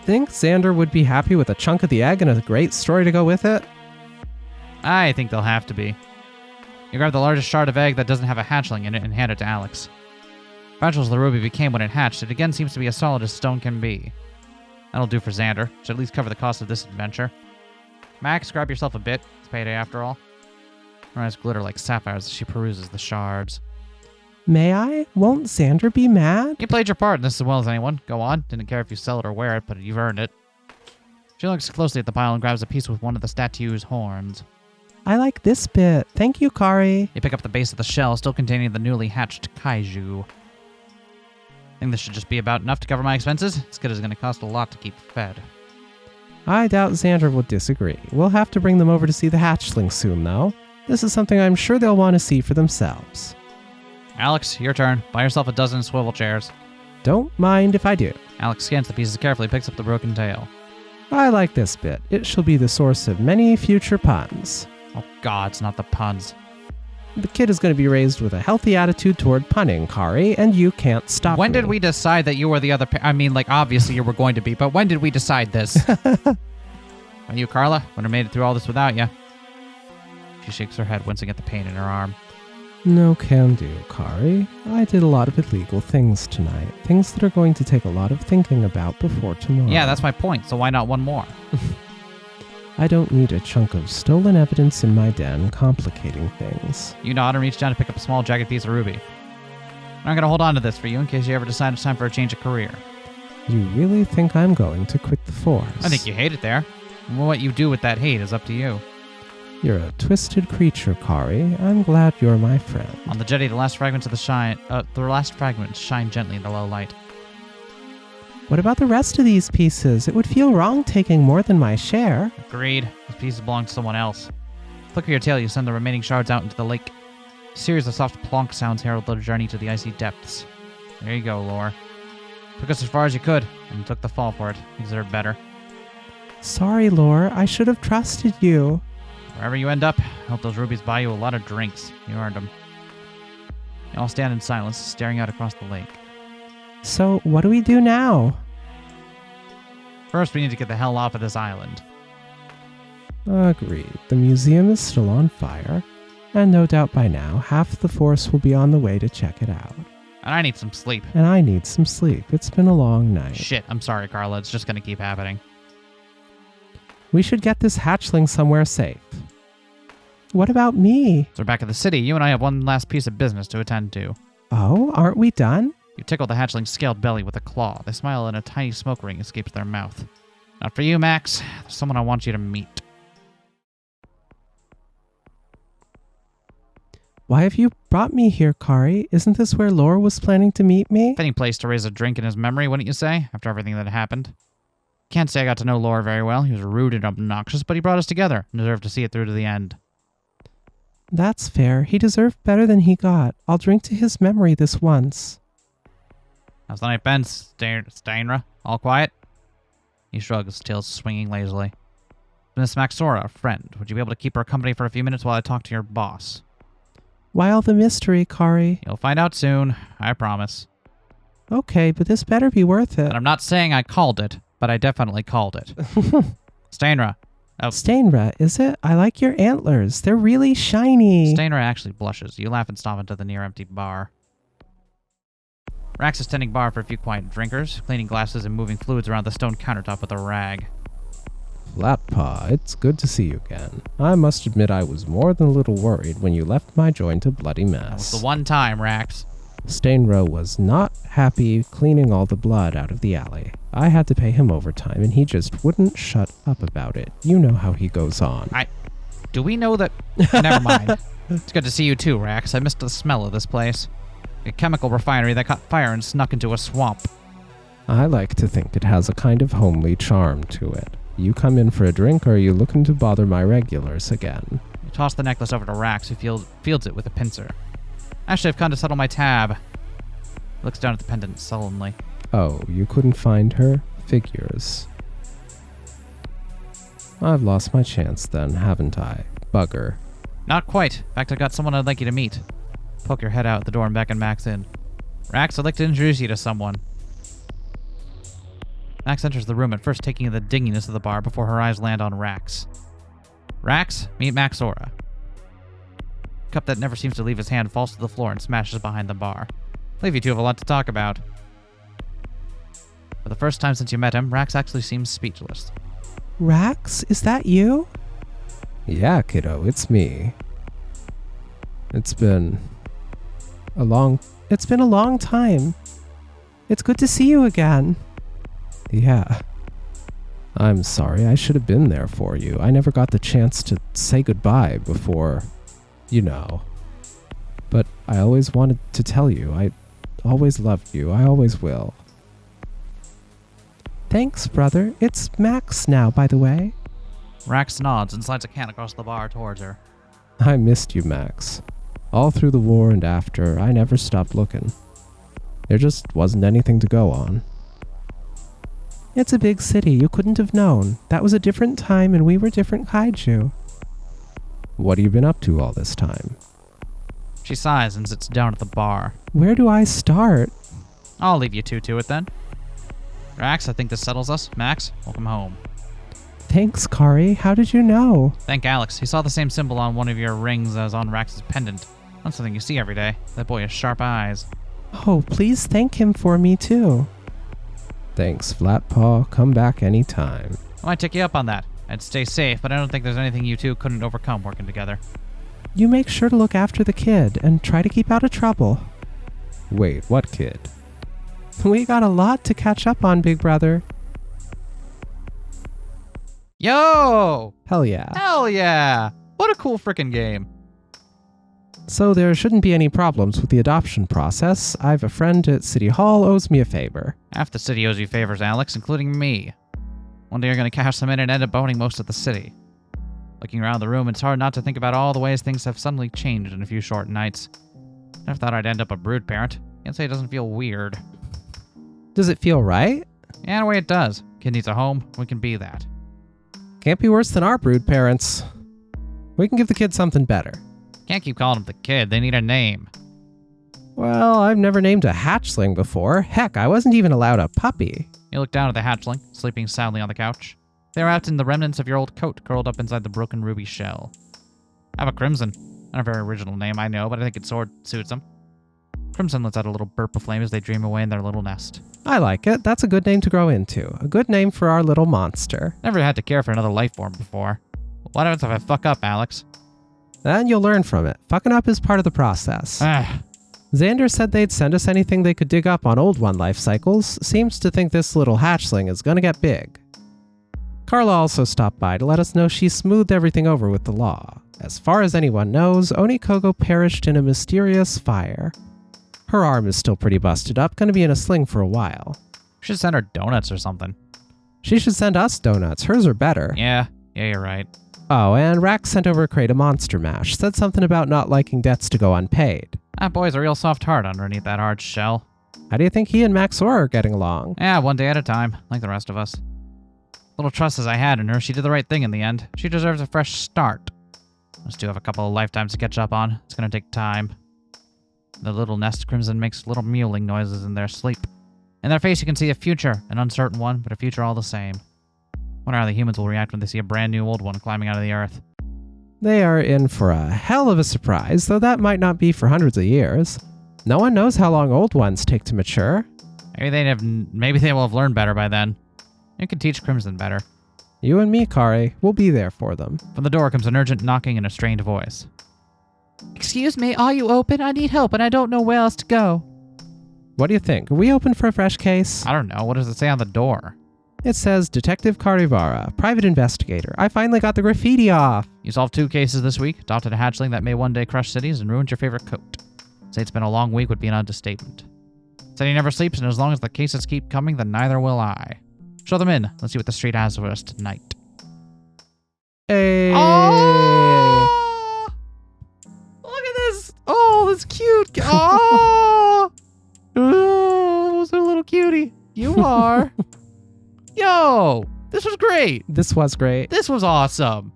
Speaker 3: Think Xander would be happy with a chunk of the egg and a great story to go with it?
Speaker 1: I think they'll have to be. You grab the largest shard of egg that doesn't have a hatchling in it and hand it to Alex. Fragile as the ruby became when it hatched, it again seems to be as solid as stone can be. That'll do for Xander. Should at least cover the cost of this adventure. Max, grab yourself a bit. It's payday after all. Her eyes glitter like sapphires as she peruses the shards.
Speaker 2: May I? Won't Xander be mad?
Speaker 1: You played your part in this as well as anyone. Go on. Didn't care if you sell it or wear it, but you've earned it. She looks closely at the pile and grabs a piece with one of the statue's horns.
Speaker 2: I like this bit. Thank you, Kari.
Speaker 1: You pick up the base of the shell, still containing the newly hatched kaiju. I think this should just be about enough to cover my expenses. This kid is going to cost a lot to keep fed.
Speaker 2: I doubt Xander will disagree. We'll have to bring them over to see the hatchling soon, though. This is something I'm sure they'll want to see for themselves.
Speaker 1: Alex, your turn. Buy yourself a dozen swivel chairs.
Speaker 2: Don't mind if I do.
Speaker 1: Alex scans the pieces carefully, picks up the broken tail.
Speaker 2: I like this bit. It shall be the source of many future puns.
Speaker 1: Oh God, it's not the puns.
Speaker 2: The kid is going to be raised with a healthy attitude toward punning, Kari, and you can't stop
Speaker 1: When
Speaker 2: me.
Speaker 1: did we decide that you were the other I mean, like, obviously you were going to be, but when did we decide this? Are you, Carla? Wouldn't have made it through all this without you. She shakes her head, wincing at the pain in her arm.
Speaker 2: No can do, Kari. I did a lot of illegal things tonight. Things that are going to take a lot of thinking about before tomorrow.
Speaker 1: Yeah, that's my point, so why not one more?
Speaker 2: I don't need a chunk of stolen evidence in my den complicating things.
Speaker 1: You nod and reach down to pick up a small jagged piece of ruby. I'm going to hold on to this for you in case you ever decide it's time for a change of career.
Speaker 2: You really think I'm going to quit the force?
Speaker 1: I think you hate it there. What you do with that hate is up to you.
Speaker 2: You're a twisted creature, Kari. I'm glad you're my friend.
Speaker 1: On the jetty, the last fragments shine gently in the low light.
Speaker 2: What about the rest of these pieces? It would feel wrong taking more than my share.
Speaker 1: Agreed. These pieces belong to someone else. Flick of your tail, you send the remaining shards out into the lake. A series of soft plonk sounds herald the journey to the icy depths. There you go, Lore. Took us as far as you could, and took the fall for it. You deserve better.
Speaker 2: Sorry, Lore. I should have trusted you.
Speaker 1: Wherever you end up, I hope those rubies buy you a lot of drinks. You earned them. You all stand in silence, staring out across the lake.
Speaker 2: So, what do we do now?
Speaker 1: First, we need to get the hell off of this island.
Speaker 2: Agreed. The museum is still on fire, and no doubt by now, half the force will be on the way to check it out.
Speaker 1: And I need some sleep.
Speaker 2: And I need some sleep. It's been a long night.
Speaker 1: Shit, I'm sorry, Carla. It's just gonna keep happening.
Speaker 2: We should get this hatchling somewhere safe. What about me?
Speaker 1: So we're back at the city. You and I have one last piece of business to attend to.
Speaker 2: Oh, aren't we done?
Speaker 1: You tickle the hatchling's scaled belly with a claw. They smile and a tiny smoke ring escapes their mouth. Not for you, Max. There's someone I want you to meet.
Speaker 2: Why have you brought me here, Kari? Isn't this where Lore was planning to meet me?
Speaker 1: Fitting place to raise a drink in his memory, wouldn't you say? After everything that happened. Can't say I got to know Lore very well. He was rude and obnoxious, but he brought us together and deserved to see it through to the end.
Speaker 2: That's fair. He deserved better than he got. I'll drink to his memory this once.
Speaker 1: How's the night been, Steinra? All quiet? He shrugs, tail swinging lazily. Miss Maxora, a friend. Would you be able to keep her company for a few minutes while I talk to your boss?
Speaker 2: Why all the mystery, Kari?
Speaker 1: You'll find out soon, I promise.
Speaker 2: Okay, but this better be worth it.
Speaker 1: And I'm not saying I called it, but I definitely called it. Stainra. Oh.
Speaker 2: Stainra, is it? I like your antlers. They're really shiny.
Speaker 1: Stainra actually blushes. You laugh and stomp into the near-empty bar. Rax is tending bar for a few quiet drinkers, cleaning glasses and moving fluids around the stone countertop with a rag.
Speaker 2: Flatpaw, it's good to see you again. I must admit I was more than a little worried when you left my joint a bloody
Speaker 1: That was
Speaker 2: mess.
Speaker 1: the one time, Rax.
Speaker 2: Stainrow was not happy cleaning all the blood out of the alley. I had to pay him overtime and he just wouldn't shut up about it. You know how he goes on.
Speaker 1: Do we know that... Never mind. It's good to see you too, Rax. I missed the smell of this place. A chemical refinery that caught fire and snuck into a swamp.
Speaker 2: I like to think it has a kind of homely charm to it. You come in for a drink or are you looking to bother my regulars again?
Speaker 1: You toss the necklace over to Rax, who fields it with a pincer. Actually, I've come to settle my tab. He looks down at the pendant sullenly.
Speaker 2: Oh, you couldn't find her? Figures. I've lost my chance then, haven't I? Bugger.
Speaker 1: Not quite. In fact, I got someone I'd like you to meet. Poke your head out the door and beckon Max in. Rax, I'd like to introduce you to someone. Max enters the room, at first taking in the dinginess of the bar before her eyes land on Rax. Rax, meet Maxora. The cup that never seems to leave his hand falls to the floor and smashes behind the bar. I believe you two have a lot to talk about. For the first time since you met him, Rax actually seems speechless.
Speaker 2: Rax, is that you? Yeah, kiddo, it's me. It's been a long time. It's good to see you again. Yeah. I'm sorry, I should have been there for you. I never got the chance to say goodbye before, you know. But I always wanted to tell you. I always loved you. I always will. Thanks, brother. It's Max now, by the way.
Speaker 1: Rax nods and slides a can across the bar towards her.
Speaker 2: I missed you, Max. All through the war and after, I never stopped looking. There just wasn't anything to go on. It's a big city. You couldn't have known. That was a different time and we were different kaiju. What have you been up to all this time?
Speaker 1: She sighs and sits down at the bar.
Speaker 2: Where do I start?
Speaker 1: I'll leave you two to it then. Rax, I think this settles us. Max, welcome home.
Speaker 2: Thanks, Kari. How did you know?
Speaker 1: Thank Alex. He saw the same symbol on one of your rings as on Rax's pendant. Not something you see every day. That boy has sharp eyes.
Speaker 2: Oh, please thank him for me too. Thanks, Flatpaw. Come back anytime.
Speaker 1: I might take you up on that. I'd stay safe, but I don't think there's anything you two couldn't overcome working together.
Speaker 2: You make sure to look after the kid and try to keep out of trouble. Wait, what kid? We got a lot to catch up on, big brother.
Speaker 1: Yo!
Speaker 2: Hell yeah.
Speaker 1: Hell yeah! What a cool frickin' game.
Speaker 2: So there shouldn't be any problems with the adoption process. I have a friend at City Hall owes me a favor.
Speaker 1: Half the city owes you favors, Alex, including me. One day you're gonna cash them in and end up owning most of the city. Looking around the room, it's hard not to think about all the ways things have suddenly changed in a few short nights. Never thought I'd end up a brood parent. Can't say it doesn't feel weird.
Speaker 2: Does it feel right?
Speaker 1: Yeah, in a way it does. Kid needs a home, we can be that.
Speaker 2: Can't be worse than our brood parents. We can give the kid something better.
Speaker 1: Can't keep calling him the kid, they need a name.
Speaker 2: Well, I've never named a hatchling before. Heck, I wasn't even allowed a puppy.
Speaker 1: You look down at the hatchling, sleeping soundly on the couch. They're wrapped in the remnants of your old coat, curled up inside the broken ruby shell. I have a Crimson. Not a very original name, I know, but I think it suits them. Crimson lets out a little burp of flame as they dream away in their little nest.
Speaker 2: I like it. That's a good name to grow into. A good name for our little monster.
Speaker 1: Never had to care for another life form before. What happens if I fuck up, Alex?
Speaker 2: Then you'll learn from it. Fucking up is part of the process. Xander said they'd send us anything they could dig up on old one life cycles. Seems to think this little hatchling is gonna get big. Carla also stopped by to let us know she smoothed everything over with the law. As far as anyone knows, Onikogo perished in a mysterious fire. Her arm is still pretty busted up, gonna be in a sling for a while.
Speaker 1: We should send her donuts or something.
Speaker 2: She should send us donuts. Hers are better.
Speaker 1: Yeah, you're right.
Speaker 2: Oh, and Rax sent over a crate of Monster Mash. Said something about not liking debts to go unpaid.
Speaker 1: That boy's a real soft heart underneath that hard shell.
Speaker 2: How do you think he and Maxora are getting along?
Speaker 1: Yeah, one day at a time, like the rest of us. Little trust as I had in her, she did the right thing in the end. She deserves a fresh start. Those two have a couple of lifetimes to catch up on. It's gonna take time. The little nest crimson makes little mewling noises in their sleep. In their face, you can see a future, an uncertain one, but a future all the same. Wonder how the humans will react when they see a brand new old one climbing out of the earth.
Speaker 3: They are in for a hell of a surprise, though that might not be for hundreds of years. No one knows how long old ones take to mature.
Speaker 1: Maybe they will have learned better by then. You can teach Crimson better.
Speaker 3: You and me, Kari, will be there for them.
Speaker 1: From the door comes an urgent knocking in a strained voice. Excuse me, are you open? I need help and I don't know where else to go.
Speaker 3: What do you think? Are we open for a fresh case?
Speaker 1: I don't know. What does it say on the door?
Speaker 3: It says, Detective Karivara, private investigator. I finally got the graffiti off.
Speaker 1: You solved 2 cases this week, adopted a hatchling that may one day crush cities, and ruined your favorite coat. Say it's been a long week would be an understatement. Said he never sleeps, and as long as the cases keep coming, then neither will I. Show them in. Let's see what the street has for us tonight.
Speaker 3: Hey.
Speaker 1: Oh! Look at this. Oh, this cute. Oh! Oh, so little cutie. You are. Yo, this was great.
Speaker 3: This was great.
Speaker 1: This was awesome.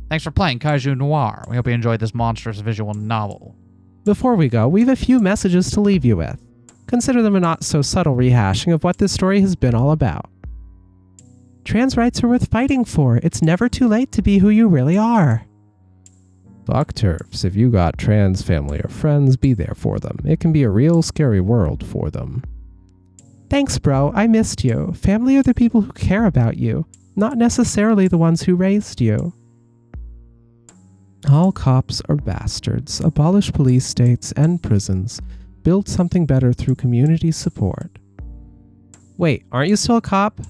Speaker 1: Thanks for playing Kaiju Noir. We hope you enjoyed this monstrous visual novel.
Speaker 3: Before we go, we have a few messages to leave you with. Consider them a not-so-subtle rehashing of what this story has been all about. Trans rights are worth fighting for. It's never too late to be who you really are. Fuck turfs. If you got trans family or friends, be there for them. It can be a real scary world for them. Thanks, bro. I missed you. Family are the people who care about you, not necessarily the ones who raised you. All cops are bastards. Abolish police states and prisons. Build something better through community support. Wait, aren't you still a cop?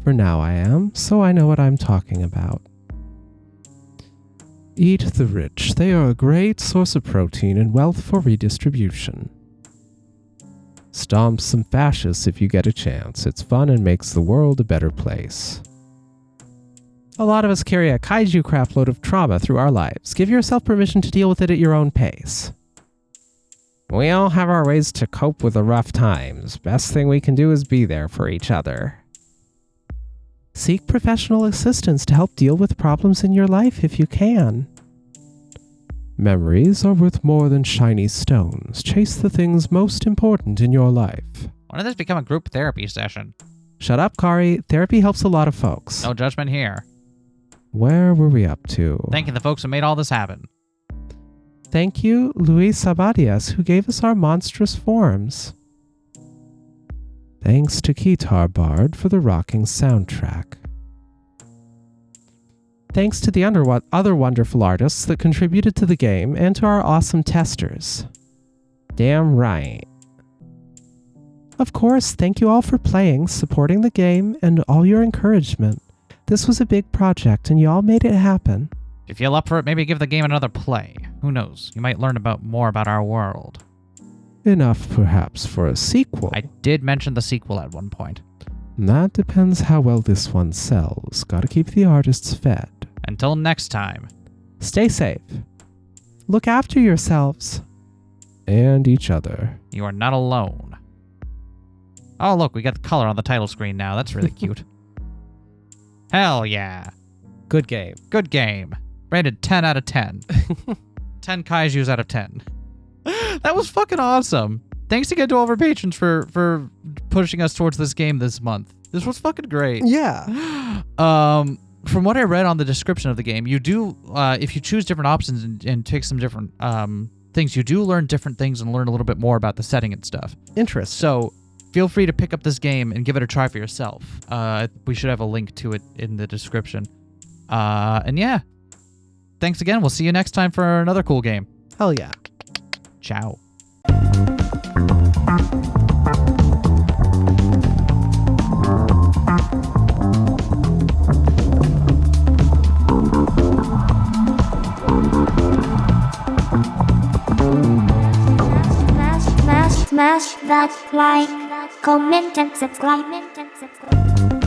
Speaker 3: For now I am, so I know what I'm talking about. Eat the rich. They are a great source of protein and wealth for redistribution. Stomp some fascists if you get a chance. It's fun and makes the world a better place. A lot of us carry a kaiju crapload of trauma through our lives. Give yourself permission to deal with it at your own pace. We all have our ways to cope with the rough times. Best thing we can do is be there for each other. Seek professional assistance to help deal with problems in your life if you can. Memories are worth more than shiny stones. Chase the things most important in your life.
Speaker 1: When did this become a group therapy session?
Speaker 3: Shut up, Kari. Therapy helps a lot of folks.
Speaker 1: No judgment here.
Speaker 3: Where were we up to?
Speaker 1: Thanking the folks who made all this happen.
Speaker 3: Thank you, Luis Sabadias, who gave us our monstrous forms. Thanks to Guitar Bard for the rocking soundtrack. Thanks to the other wonderful artists that contributed to the game and to our awesome testers. Damn right. Of course, thank you all for playing, supporting the game, and all your encouragement. This was a big project, and you all made it happen.
Speaker 1: If you feel up for it, maybe give the game another play. Who knows? You might learn more about our world.
Speaker 3: Enough, perhaps, for a sequel.
Speaker 1: I did mention the sequel at one point.
Speaker 3: That depends how well this one sells. Gotta keep the artists fed.
Speaker 1: Until next time.
Speaker 3: Stay safe. Look after yourselves. And each other.
Speaker 1: You are not alone. Oh, look, we got the color on the title screen now. That's really cute. Hell yeah.
Speaker 3: Good game.
Speaker 1: Good game. Rated 10 out of 10. 10 kaijus out of 10. That was fucking awesome. Thanks again to all of our patrons for pushing us towards this game this month. This was fucking great.
Speaker 3: Yeah.
Speaker 1: From what I read on the description of the game, you do, if you choose different options and take some different things, you do learn different things and learn a little bit more about the setting and stuff.
Speaker 3: Interesting.
Speaker 1: So feel free to pick up this game and give it a try for yourself. We should have a link to it in the description. And yeah, thanks again. We'll see you next time for another cool game.
Speaker 3: Hell yeah.
Speaker 1: Ciao.
Speaker 4: Smash that like, comment and subscribe.